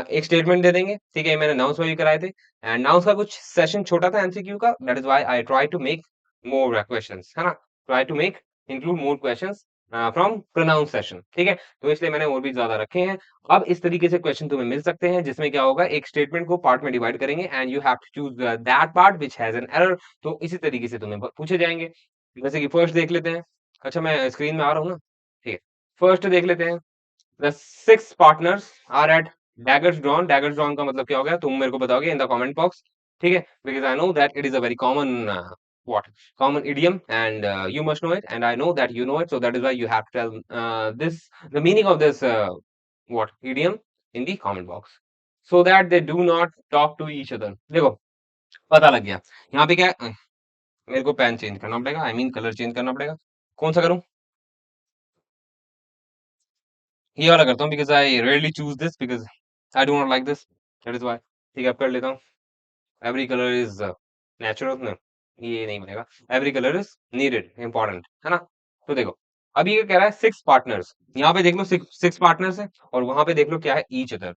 एक स्टेटमेंट दे देंगे, ठीक है, मैंने नाउंस में भी कराए थे, एंड नाउंस का कुछ सेशन छोटा था एमसीक्यू का, that is why I try to make more questions, है ना? Try to make include more questions from pronouns session, ठीक है, तो इसलिए मैंने और भी ज्यादा रखे हैं। अब इस तरीके से क्वेश्चन तुम्हें मिल सकते हैं, जिसमें क्या होगा, एक स्टेटमेंट को पार्ट में डिवाइड करेंगे and you have to choose that part which has an error. तो इसी तरीके से तुम्हें पूछे जाएंगे। जैसे कि फर्स्ट देख लेते हैं। अच्छा मैं स्क्रीन में आ रहा हूँ ना? ठीक है, फर्स्ट देख लेते हैं। The six partners are at daggers drawn. Daggers drawn का मतलब क्या हो गया, तुम मेरे को बताओगे इन द कमेंट बॉक्स, ठीक है, because I know that it is a very common what common idiom, and you must know it, and I know that you know it, so that is why you have to tell this the meaning of this what idiom in the comment box, so that they do not talk to each other. देखो पता लग गया यहाँ पे क्या है, मेरे को पेन चेंज करना पड़ेगा, आई मीन कलर चेंज करना पड़ेगा। कौन सा करूं? ये वाला करता हूँ, because I rarely choose this, because I do not like this, that is why. ठीक है, अब कर लेता हूँ। एवरी कलर इज नेचुरल ना, ये नहीं बनेगा। Every colour is needed, important है ना। तो देखो अभी ये कह रहा है सिक्स पार्टनर्स, यहाँ पे देख लो सिक्स पार्टनर्स है, और वहां पे देख लो क्या है, each other.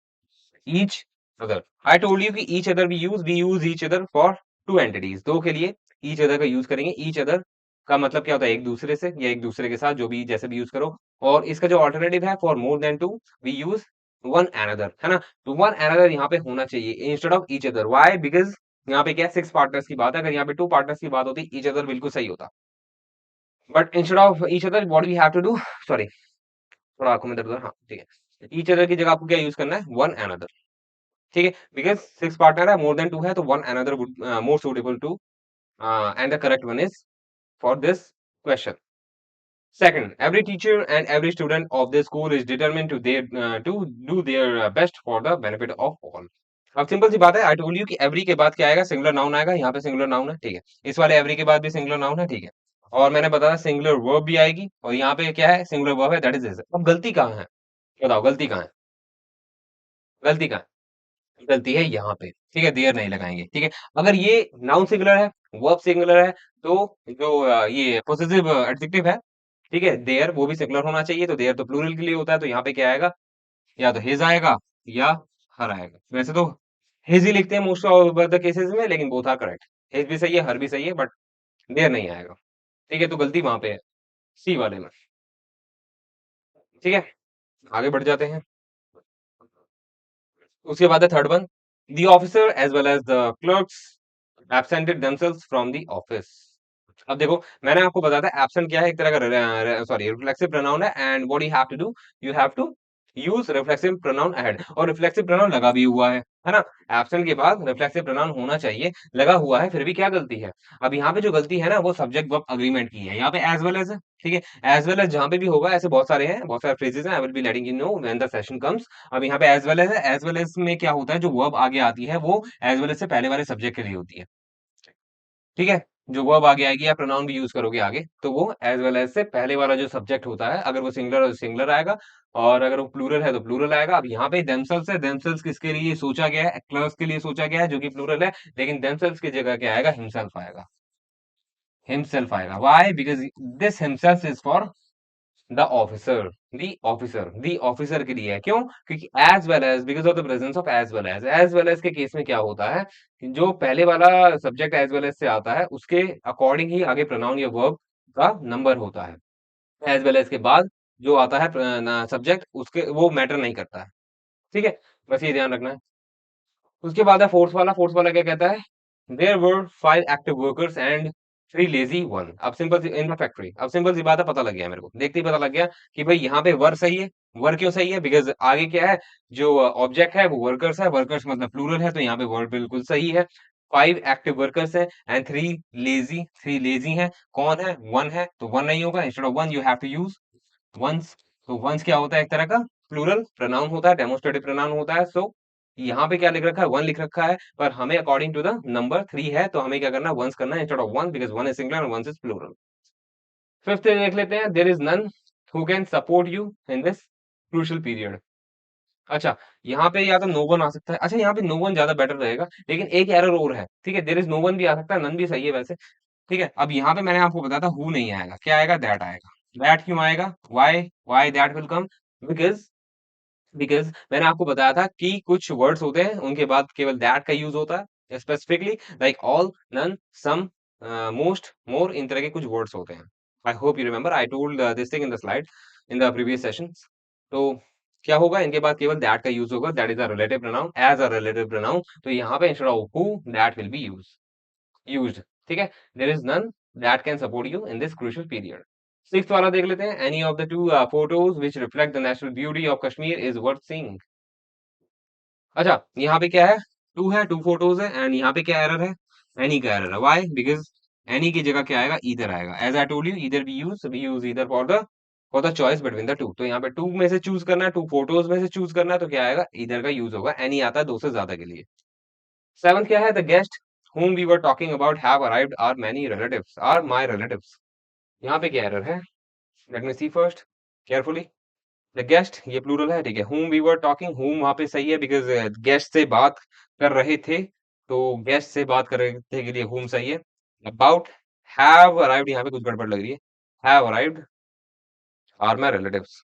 I told you कि each other we use each other for two entities, दो के लिए ईच अदर का यूज करेंगे। ईच अदर का मतलब क्या होता है, एक दूसरे से या एक दूसरे के साथ, जो भी जैसे भी यूज करो। और इसका जो ऑल्टरनेटिव है, for more than two we use one another, है ना। तो वन एनदर यहाँ पे होना चाहिए instead of each other. Why? Because यहाँ पे क्या सिक्स पार्टनर्स की बात है, अगर यहाँ पे टू पार्टनर्स की बात होती ईच अदर बिल्कुल सही होता, but instead of each other what we have to do, sorry थोड़ा आंखों में दर्द है, हाँ ठीक है, ईच अदर की जगह आपको क्या यूज करना है, वन एनदर। ठीक है, बिकॉज सिक्स पार्टनर है, मोर देन टू है, तो one another would more suitable to, and the correct one is for this question. Second, every teacher and every student of this school is determined to do their best for the benefit of all. अब सिंपल सी बात है, आई टोल्ड यू कि एवरी के बाद क्या आएगा, सिंगुलर नाउन आएगा। यहाँ पे सिंगुलर नाउन है, ठीक है। इस वाले एवरी के बाद भी सिंगुलर नाउन है, ठीक है। और मैंने बताया सिंगुलर वर्ब भी आएगी, और यहाँ पे क्या है, सिंगुलर वर्ब है, दैट इज। अब गलती कहाँ है, बताओ गलती कहाँ है, गलती कहाँ है? गलती है यहाँ पे, ठीक है, देयर नहीं लगाएंगे, ठीक है। अगर ये नाउन सिंगुलर है, वर्ब सिंगुलर है, तो जो ये पोसेसिव एडजेक्टिव है, ठीक है, देयर वो भी सिंगुलर होना चाहिए, तो देयर तो प्लूरल के लिए होता है, तो यहाँ पे क्या आएगा, या तो हिज आएगा या हर आएगा। वैसे तो हिज ही लिखते हैं मोस्ट ऑफ द केसेस में, लेकिन बोथ आर करेक्ट, हिज भी सही है, हर भी सही है, बट देयर नहीं आएगा। ठीक है, तो गलती वहां पे है, सी वाले में। ठीक है, आगे बढ़ जाते हैं। उसके बाद है third one, the officer as well as the clerks absented themselves from the office. अब देखो मैंने आपको बताया था एब्सेंट क्या है, एक तरह का सॉरी रिफ्लेक्सिव प्रोनाउन है, and what you have to do, you have to use reflexive pronoun ahead, और रिफ्लेक्सिव प्रोनाउन लगा भी हुआ है ना। एब्सेंट के बाद रिफ्लेक्सिव प्रोनाउन होना चाहिए, लगा हुआ है, फिर भी क्या गलती है। अब यहाँ पे जो गलती है ना, वो सब्जेक्ट वर्ब अग्रीमेंट की है, यहाँ पे एज वेल एज है, ठीक है। एज वेल एज जहां पे भी होगा, ऐसे बहुत सारे हैं, बहुत सारे फ्रेजेस हैं, I will be letting you know when the session comes. अब यहाँ पे एज वेल एज है, एज वेल एज में क्या होता है, जो वर्ब आगे आती है वो एज वेल एज से पहले वाले सब्जेक्ट के लिए होती है, ठीक है। जो वर्ब आगे आएगी या प्रोनाउन भी यूज करोगे आगे, तो वो एज वेल एज से पहले वाला जो सब्जेक्ट होता है, अगर वो सिंगुलर है तो सिंगुलर आएगा, और अगर वो प्लूरल है तो प्लूरल आएगा। अब यहाँ पे देमसेल्व्स है, देमसेल्व्स किसके लिए सोचा गया है, क्लर्क्स के लिए सोचा गया है, जो कि प्लूरल है, लेकिन देमसेल्व्स की जगह क्या आएगा, हिमसेल्फ आएगा, हिमसेल्फ आएगा। Why? Because this himself is for the officer, the officer के लिए है। क्यों? क्योंकि as well as, because of the presence of as well as के केस में क्या होता है कि जो पहले वाला सब्जेक्ट एज वेल एज से आता है, उसके अकॉर्डिंग ही आगे प्रोनाउन या वर्ब का नंबर होता है। एज वेल एज के बाद जो आता है सब्जेक्ट, उसके वो मैटर नहीं करता है, ठीक है। बस ये ध्यान रखना है। उसके बाद है फोर्थ वाला, फोर्थ वाला क्या कहता है, there were five active workers and three lazy one. अब सिंपल सी इन द फैक्ट्री, अब सिंपल सी बात है, पता लग गया मेरे को, देखते ही पता लग गया कि भाई यहाँ पे वर सही है। वर क्यों सही है? बिकॉज आगे क्या है, जो ऑब्जेक्ट है वो वर्कर्स है, वर्कर्स मतलब प्लूरल है, तो यहाँ पे वर्ड बिल्कुल सही है। फाइव एक्टिव वर्कर्स है एंड थ्री लेजी है। कौन है? वन है, तो वन नहीं होगा, instead of one you have to use ones. तो वंस क्या होता है, एक तरह का प्लूरल प्रोनाउन होता है, डेमोस्ट्रेटिव प्रोनाउन होता है। सो यहाँ पे क्या लिख रखा है, वन लिख रखा है, पर हमें according to the number three है, तो हमें क्या करना है, वंस करना है instead of one, because one is singular and ones is plural. Fifth देख लेते हैं, there is none who can support you in this crucial period. अच्छा, यहाँ पे या तो नो वन आ सकता है, अच्छा यहाँ पे नो वन ज्यादा बेटर रहेगा, लेकिन एक एरर और है, ठीक है। देयर इज नो वन भी आ सकता है, नन भी सही है वैसे, ठीक है। अब यहाँ पे मैंने आपको बताया था हु नहीं आएगा, क्या आएगा, दैट आएगा। दैट क्यों आएगा? Why that will come? Because मैंने आपको बताया था कि कुछ वर्ड्स होते हैं उनके बाद केवल दैट का यूज होता है, स्पेसिफिकली लाइक ऑल, नन, सम, मोस्ट, मोर, इन तरह के कुछ वर्ड्स होते हैं। आई hope you remember, I told this thing in the slide in the previous session. तो क्या होगा, इनके बाद केवल दैट का यूज होगा, that is a relative pronoun, as a relative pronoun, तो यहाँ पे instead of who that will be used, ठीक है। There is none that can support you in this crucial period. Sixth वाला देख लेते हैं, any of the two photos which reflect the natural beauty of Kashmir is worth seeing. अच्छा, यहाँ पे क्या है, टू है, टू फोटोज है, एंड यहाँ पे क्या एरर है, एनी का एरर है। व्हाई? बिकॉज एनी की जगह क्या आएगा, ईदर आएगा। As I told you, either we use either for the choice between the two. तो यहाँ पे टू में से चूज करना है, टू फोटोज में से चूज करना है, तो क्या आएगा, ईदर का यूज होगा। एनी आता है दो से ज्यादा के लिए। सेवंथ क्या है, the guest whom we were talking about have arrived are many relatives, are my relatives। यहाँ पे क्या एरर है, let me see first carefully. The guest ये प्लूरल है, ठीक है। whom we were talking, whom वहां पे सही है बिकॉज गेस्ट से बात कर रहे थे, तो गेस्ट से बात कर रहे थे के लिए whom सही है। अबाउट, have arrived यहाँ पे कुछ गड़बड़ लग रही है। have arrived are my relatives।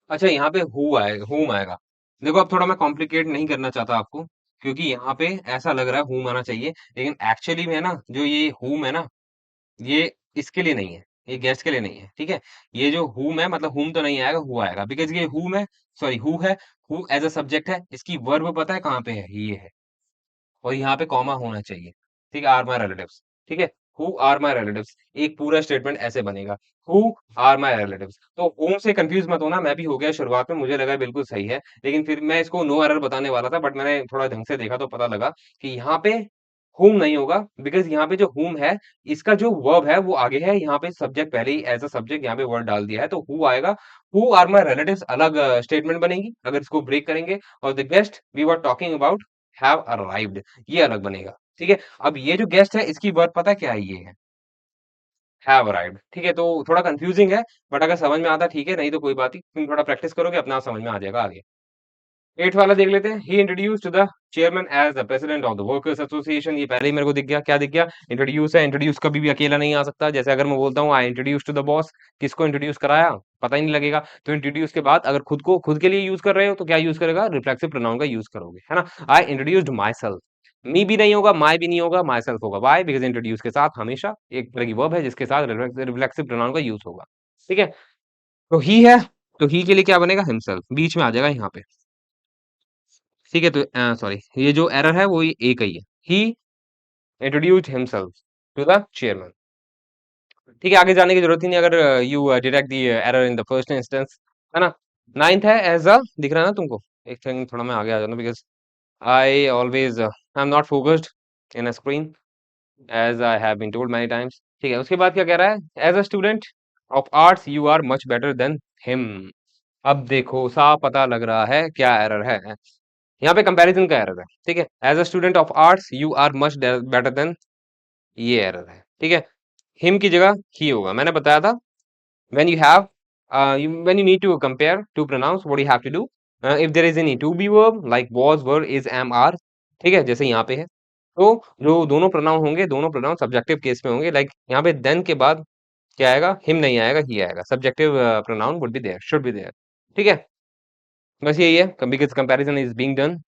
अच्छा, यहाँ पे हु आएगा, whom आएगा। देखो अब थोड़ा मैं कॉम्प्लिकेट नहीं करना चाहता आपको, क्योंकि यहाँ पे ऐसा लग रहा है whom आना चाहिए, लेकिन एक्चुअली में ना जो ये whom है ना, ये इसके लिए नहीं है, ये गेस्ट के लिए नहीं है, ठीक है। ये जो whom है मतलब whom तो नहीं आएगा, who आएगा, बिकॉज ये whom है, सॉरी who है। who एज अ सब्जेक्ट है, इसकी वर्ब पता है कहाँ पे है, ये है। और यहाँ पे कॉमा होना चाहिए, ठीक है। आर माई रिलेटिव्स, ठीक है। हु आर माई रिलेटिव्स, एक पूरा स्टेटमेंट ऐसे बनेगा, हु आर माई रिलेटिव्स। तो होम से कंफ्यूज मत होना, मैं भी हो गया शुरुआत में, मुझे लगा बिल्कुल सही है, लेकिन फिर मैं इसको नो एरर बताने वाला था, बट मैंने थोड़ा ढंग से देखा तो पता लगा कि यहाँ पे हुम नहीं होगा, बिकॉज यहाँ पे जो हुम है, इसका जो वर्ब है वो आगे है, यहाँ पे सब्जेक्ट पहले ही एज अ सब्जेक्ट यहाँ पे वर्ड डाल दिया है, तो हु आएगा। हु आर माई रिलेटिव्स अलग स्टेटमेंट बनेगी अगर इसको ब्रेक करेंगे, और the guest we were talking about have arrived, ये अलग बनेगा, ठीक है। अब ये जो गेस्ट है इसकी वर्ब पता क्या है, ये है हैव अराइव्ड, ठीक है। तो थोड़ा कंफ्यूजिंग है, बट अगर समझ में आता ठीक है, नहीं तो कोई बात नहीं, तुम थोड़ा प्रैक्टिस करोगे अपना आप समझ में आ जाएगा आगे। एट वाला देख लेते हैं। He introduced the chairman as the president of the workers association. ये पहले ही मेरे को दिख गया, क्या दिख गया, इंट्रोड्यूस है। इंट्रोड्यूस कभी भी अकेला नहीं आ सकता, जैसे अगर मैं बोलता हूँ I introduce to the boss, किसको इंट्रोड्यूस कराया पता ही नहीं लगेगा। तो इंट्रोड्यूस के बाद अगर खुद को खुद के लिए यूज कर रहे हो तो क्या यूज करेगा, रिफ्लेक्सिव प्रोनाउन का यूज करोगे, है ना। आई इंट्रोड्यूस्ड माई सेल्फ, मी भी नहीं होगा, माई भी नहीं होगा, माई सेल्फ होगा। वाई, बिकॉज इंट्रोड्यूस के साथ हमेशा एक तरह की वर्ब है जिसके साथ रिफ्लेक्सिव प्रोनाउन का यूज होगा, ठीक है। तो ही है, तो ही के लिए क्या बनेगा, हिमसेल्फ बीच में आ जाएगा यहाँ पे, ठीक है। तो सॉरी, ये जो एरर है वो ये एक ही है। He introduced himself to the chairman, ठीक है। आगे जाने की जरूरत ही नहीं अगर you detect the error in the first instance, है ना। नाइन्थ है एज अ, दिख रहा है ना तुमको, एक सेकंड थोड़ा मैं आगे आ जाता हूँ, because I always I am not focused in a screen as I have been told many times, ठीक है। उसके बाद क्या कह रहा है, as a student of arts you are much better than him. अब देखो साफ पता लग रहा है क्या एरर है, यहाँ पे कंपैरिजन का एरर है, ठीक है। As a student of arts you are much better than, ये एरर है, ठीक है। हिम की जगह ही होगा, मैंने बताया था। When you have when you need to compare two pronouns what you have to do, if there is any to be verb like was were is am are, ठीक है, जैसे यहाँ पे है। तो जो दोनों प्रोनाउन होंगे, दोनों प्रोनाउन सब्जेक्टिव केस में होंगे, लाइक यहाँ पे देन के बाद क्या आएगा, हिम नहीं आएगा, ही आएगा। Subjective pronoun would be there, should be there, ठीक है। बस यही है, because comparison is being done.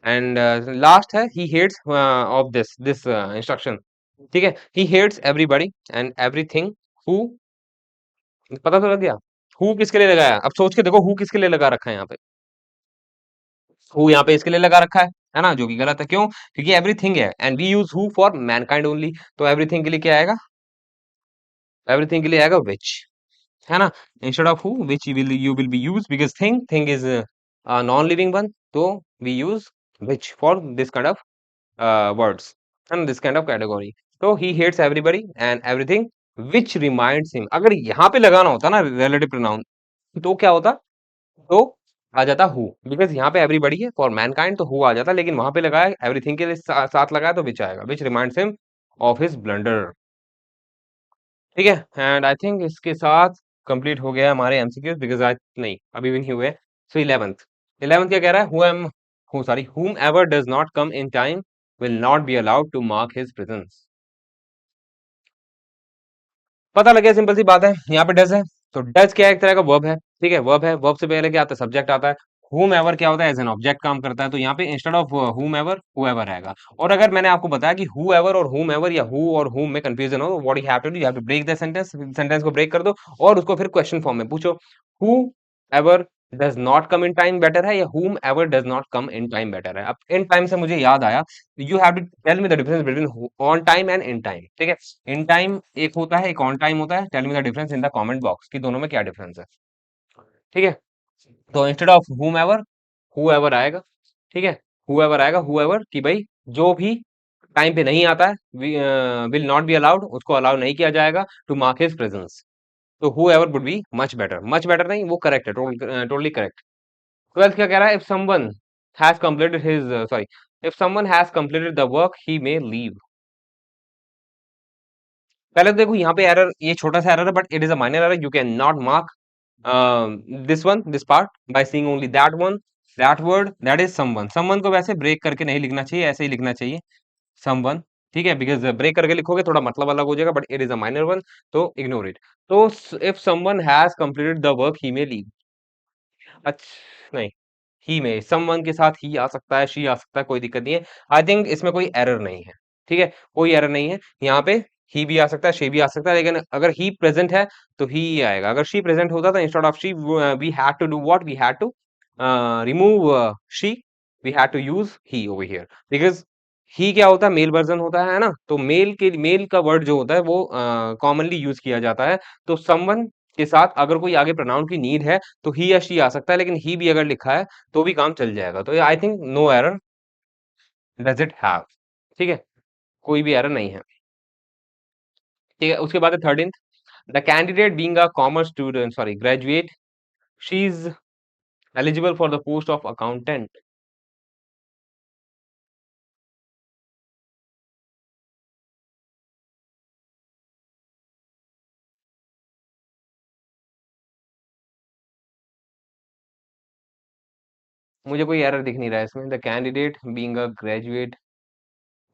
And last है, he hates of this instruction, ठीक है। He hates everybody and everything who, पता तो लग गया हु किसके लिए लगाया। अब सोच के देखो हु किसके लिए लगा रखा है यहाँ पे, हु यहाँ पे इसके लिए लगा रखा है ना, जो कि गलत है। क्यों, क्योंकि एवरीथिंग है and we use who for mankind only, तो एवरीथिंग के लिए क्या आएगा, एवरीथिंग के लिए आएगा विच, है ना। Instead of who which you will be use, because thing is non living one, तो we use which for this kind of words and this kind of category। तो he hates everybody and everything which reminds him, अगर यहाँ पे लगाना होता ना relative pronoun, तो क्या होता, तो आ जाता who, बिकॉज यहाँ पे everybody है for mankind, तो who आ जाता, लेकिन वहां पे लगाया everything के लिए साथ लगाया तो which आएगा, which reminds him of his blunder, ठीक है। एंड आई थिंक इसके साथ कंप्लीट हो गया हमारे एमसीक्यूज, बिकॉज आज नहीं अभी भी नहीं हुए। सो इलेवेंथ, इलेवेंथ क्या कह रहा है, whom ever does not come in time will not be allowed to mark his presence। पता लग गया, सिंपल सी बात है, यहाँ पे डज है, तो डज क्या है, एक तरह का वर्ब है, ठीक है। वर्ब है, वर्ब से पहले क्या आता है, सब्जेक्ट आता है। whom ever क्या होता है, एज एन ऑब्जेक्ट काम करता है, तो यहाँ पे instead of whom ever whoever आएगा। और अगर मैंने आपको बताया कि whoever और whom ever या who और whom में कंफ्यूजन हो, what you have to do, you have to break the sentence, sentence को ब्रेक कर दो और उसको फिर क्वेश्चन फॉर्म में पूछो, who ever does not come in time better है या whom ever does not come in time better है? अब इन टाइम से मुझे याद आया, you have to tell me the difference between on time and in time. ठीक है, इन टाइम एक होता है, एक ऑन टाइम होता है। Tell me the difference in the comment box कि दोनों में क्या डिफरेंस है। ठीक है, तो instead of whom ever, whoever आएगा। ठीक है, हु एवर आएगा, हु एवर कि भाई जो भी टाइम पे नहीं आता है, विल नॉट बी अलाउड, उसको अलाउ नहीं किया जाएगा टू मार्क हिज प्रेजेंस। तो whoever would be much better नहीं, वो करेक्ट है, टोटली करेक्ट। ट्वेल्थ क्या कह रहा है? If someone has completed his sorry, if someone has completed the work he may leave. पहले तो देखो यहाँ पे एरर, ये छोटा सा एरर है but it is a minor error. You can not mark this one, this part by seeing only that one, that word, that is someone. Someone को वैसे ब्रेक करके नहीं लिखना चाहिए, ऐसे ही लिखना चाहिए समवन। ठीक है, बिकॉज ब्रेक करके लिखोगे थोड़ा मतलब अलग हो जाएगा, but it is a minor one, तो इग्नोर इट। तो if someone has completed the work he may leave. अच्छा नहीं, ही में समवन के साथ ही आ सकता है, शी आ सकता है, कोई दिक्कत नहीं है। आई थिंक इसमें कोई एरर नहीं है। ठीक है, कोई एरर नहीं है यहाँ पे। ही भी आ सकता है, शी भी आ सकता है, लेकिन अगर ही प्रेजेंट है तो ही आएगा। अगर शी प्रेजेंट होता तो instead of she we had to do what, we had to remove she, we had to use he over here, because he क्या होता है, मेल वर्जन होता है ना, तो मेल का वर्ड जो होता है वो कॉमनली यूज किया जाता है। तो समवन के साथ अगर कोई आगे प्रोनाउन की नीड है तो ही या शी आ सकता है, लेकिन ही भी अगर लिखा है तो भी काम चल जाएगा। तो I think no error does it have. ठीक है, कोई भी एरर नहीं है। ठीक है, उसके बाद है 13th, the candidate being a commerce student sorry graduate, she is eligible for the post of accountant. मुझे कोई एरर दिख नहीं रहा है इसमें। The candidate being a graduate,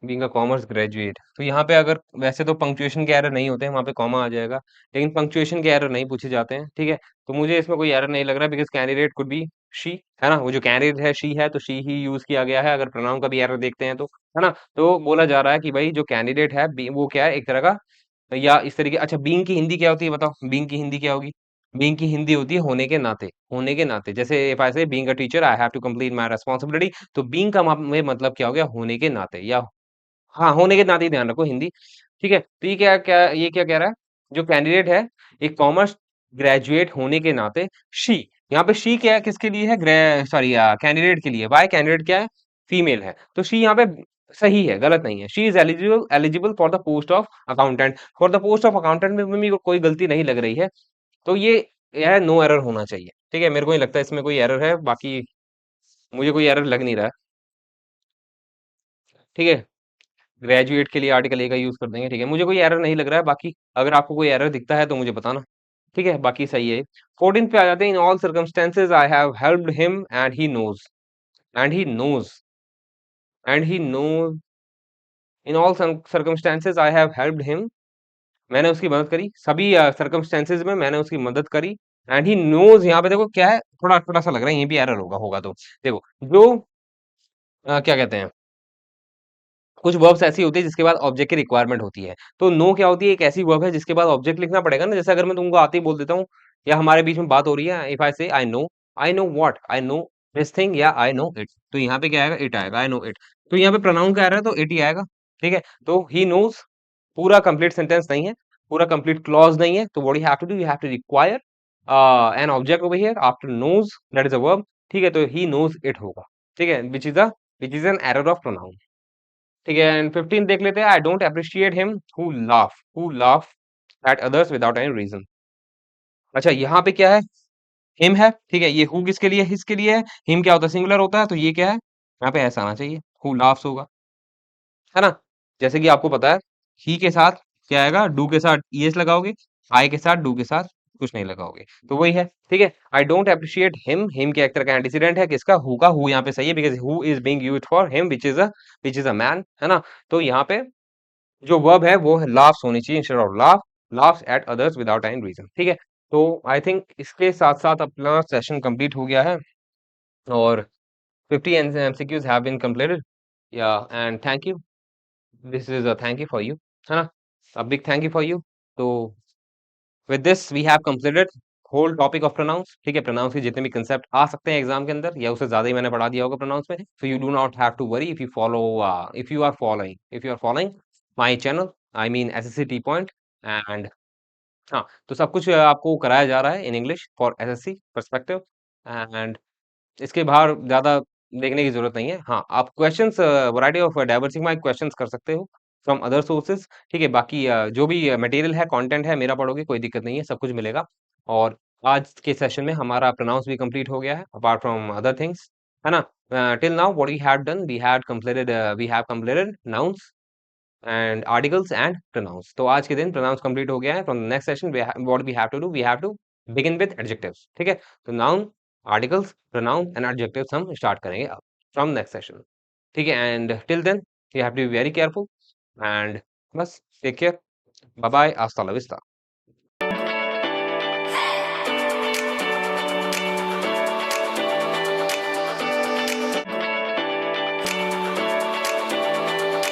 being a commerce graduate, तो यहाँ पे अगर वैसे तो पंक्चुएशन के एरर नहीं होते हैं, वहाँ पे कॉमा आ जाएगा, लेकिन पंक्चुएशन के एरर नहीं पूछे जाते हैं। ठीक है, तो मुझे इसमें कोई एरर नहीं लग रहा, because candidate could be she, है ना, वो जो कैंडिडेट है शी है, तो शी ही यूज किया गया है। अगर प्रोनाउन का भी एरर देखते हैं तो, है ना, तो बोला जा रहा है कि भाई जो कैंडिडेट है वो क्या है, एक तरह का, या इस तरीके। अच्छा, बीइंग की हिंदी क्या होती है बताओ, बीइंग की हिंदी क्या होगी? बीइंग की हिंदी होती है होने के नाते। होने के नाते, जैसे if I say being a teacher I have to complete my responsibility, तो बीइंग का में मतलब क्या हो गया, होने के नाते, या हाँ, होने के नाते ही ध्यान रखो हिंदी। ठीक है, तो ये क्या क्या ये क्या कह रहा है, जो कैंडिडेट है एक कॉमर्स ग्रेजुएट होने के नाते, शी, यहाँ पे शी क्या है, किसके लिए है, ग्रे सॉरी कैंडिडेट के लिए। वाई, कैंडिडेट क्या है, फीमेल है, तो शी यहाँ पे सही है, गलत नहीं है। She is eligible eligible for the post of accountant. For the post of accountant में भी कोई गलती नहीं लग रही है, तो ये यह नो एरर होना चाहिए। ठीक है, मेरे को नहीं लगता इसमें कोई एरर है, बाकी मुझे कोई एरर लग नहीं रहा है। ठीक है, ग्रेजुएट के लिए आर्टिकल ए का यूज कर देंगे। ठीक है, मुझे कोई एरर नहीं लग रहा है, बाकी अगर आपको कोई एरर दिखता है तो मुझे बताना। ठीक है, बाकी सही है। 14 पे आ जाते हैं, in all circumstances I have helped him and he knows, and he knows, and he knows, in all circumstances I have helped him, मैंने उसकी मदद करी सभी सर्कमस्टेंसेज में, मैंने उसकी मदद करी। एंड ही नोज, यहाँ पे देखो क्या है, थोड़ा थोड़ा सा लग रहा है, ये भी एरर होगा होगा तो देखो, जो क्या कहते हैं, कुछ वर्ब्स ऐसी होती है जिसके बाद ऑब्जेक्ट की रिक्वायरमेंट होती है। तो नो क्या होती है, एक ऐसी वर्ब है जिसके बाद ऑब्जेक्ट लिखना पड़ेगा ना। जैसे अगर मैं तुमको आते ही बोल देता हूँ, या हमारे बीच में बात हो रही है, इफ आई से I know what, I know this thing, या आई नो इट, तो यहाँ पे क्या आएगा, इट आएगा, आई नो इट। तो यहाँ पे प्रोनाउन का आ रहा है तो इट ही आएगा। ठीक है, तो ही नोज पूरा कंप्लीट सेंटेंस नहीं है, पूरा कंप्लीट क्लॉज नहीं है, तो what you have to do, you have to require an object over here after knows, that is a verb. ठीक है, तो ही नोज इट होगा। ठीक है, which is an error of pronoun. ठीक है, एंड 15 देख लेते हैं, I don't appreciate him who laugh at others without any reason. अच्छा, यहाँ पे क्या है, हिम है। ठीक है, ये हु किसके लिए, हिज के लिए है। हिम क्या होता है, सिंगुलर होता है, तो ये क्या है, यहाँ पे ऐसा आना चाहिए, हु लाफ्स होगा, है ना। जैसे कि आपको पता है, ही के साथ क्या आएगा, डू के साथ ईएस लगाओगे, आई के साथ डू के साथ कुछ नहीं लगाओगे, तो वही है। ठीक है, आई डोंट अप्रिशिएट हिम क्या एक तरह का एंटीसीडेंट है किसका, हु का। हु यहाँ पे सही है, because who is being used for him which is a man, है ना। तो यहाँ पे जो वर्ब है वो है लाफ्स होनी चाहिए instead of laughs at others without any reason. ठीक है, तो आई थिंक इसके साथ साथ अपना सेशन कंप्लीट हो गया है, और 50 एमसीक्यूज हैव बीन कंप्लीटेड, या and thank you, this is a thank you for you, है ना, a big thank you for you. तो with this we have completed whole topic of pronouns, ठीक है? प्रोनाउंस के जितने भी कांसेप्ट आ सकते हैं एग्जाम के अंदर या उससे ज़्यादा ही मैंने पढ़ा दिया होगा प्रोनाउंस में। So you do not have to worry if you follow if you are following my channel, I mean SSC T point. And हाँ, तो सब कुछ आपको कराया जा रहा है in English for SSC perspective. And इसके बाहर ज़्यादा देखने की ज़रूरत नहीं है। हाँ, आप questions variety of diversified questions कर सकते हो फ्रॉम अदर सोर्सेज़, ठीक है? बाकी जो भी मटेरियल है, कंटेंट है, मेरा पढ़ोगे कोई दिक्कत नहीं है, सब कुछ मिलेगा। और आज के सेशन में हमारा प्रोनाउंस भी कंप्लीट हो गया है अपार्ट फ्रॉम अदर थिंग्स, है ना? Till now what we have done, we have completed nouns and articles and pronouns. तो आज के दिन प्रोनाउंस कंप्लीट हो गया है। From the next session what we have to do, we have to begin with adjectives, ठीक है? तो noun, articles, pronoun and adjectives हम स्टार्ट करेंगे अब फ्रॉम नेक्स्ट सेशन, ठीक है? And till then you have to be very careful and बस टेक केयर, बाय बाय, हasta la vista।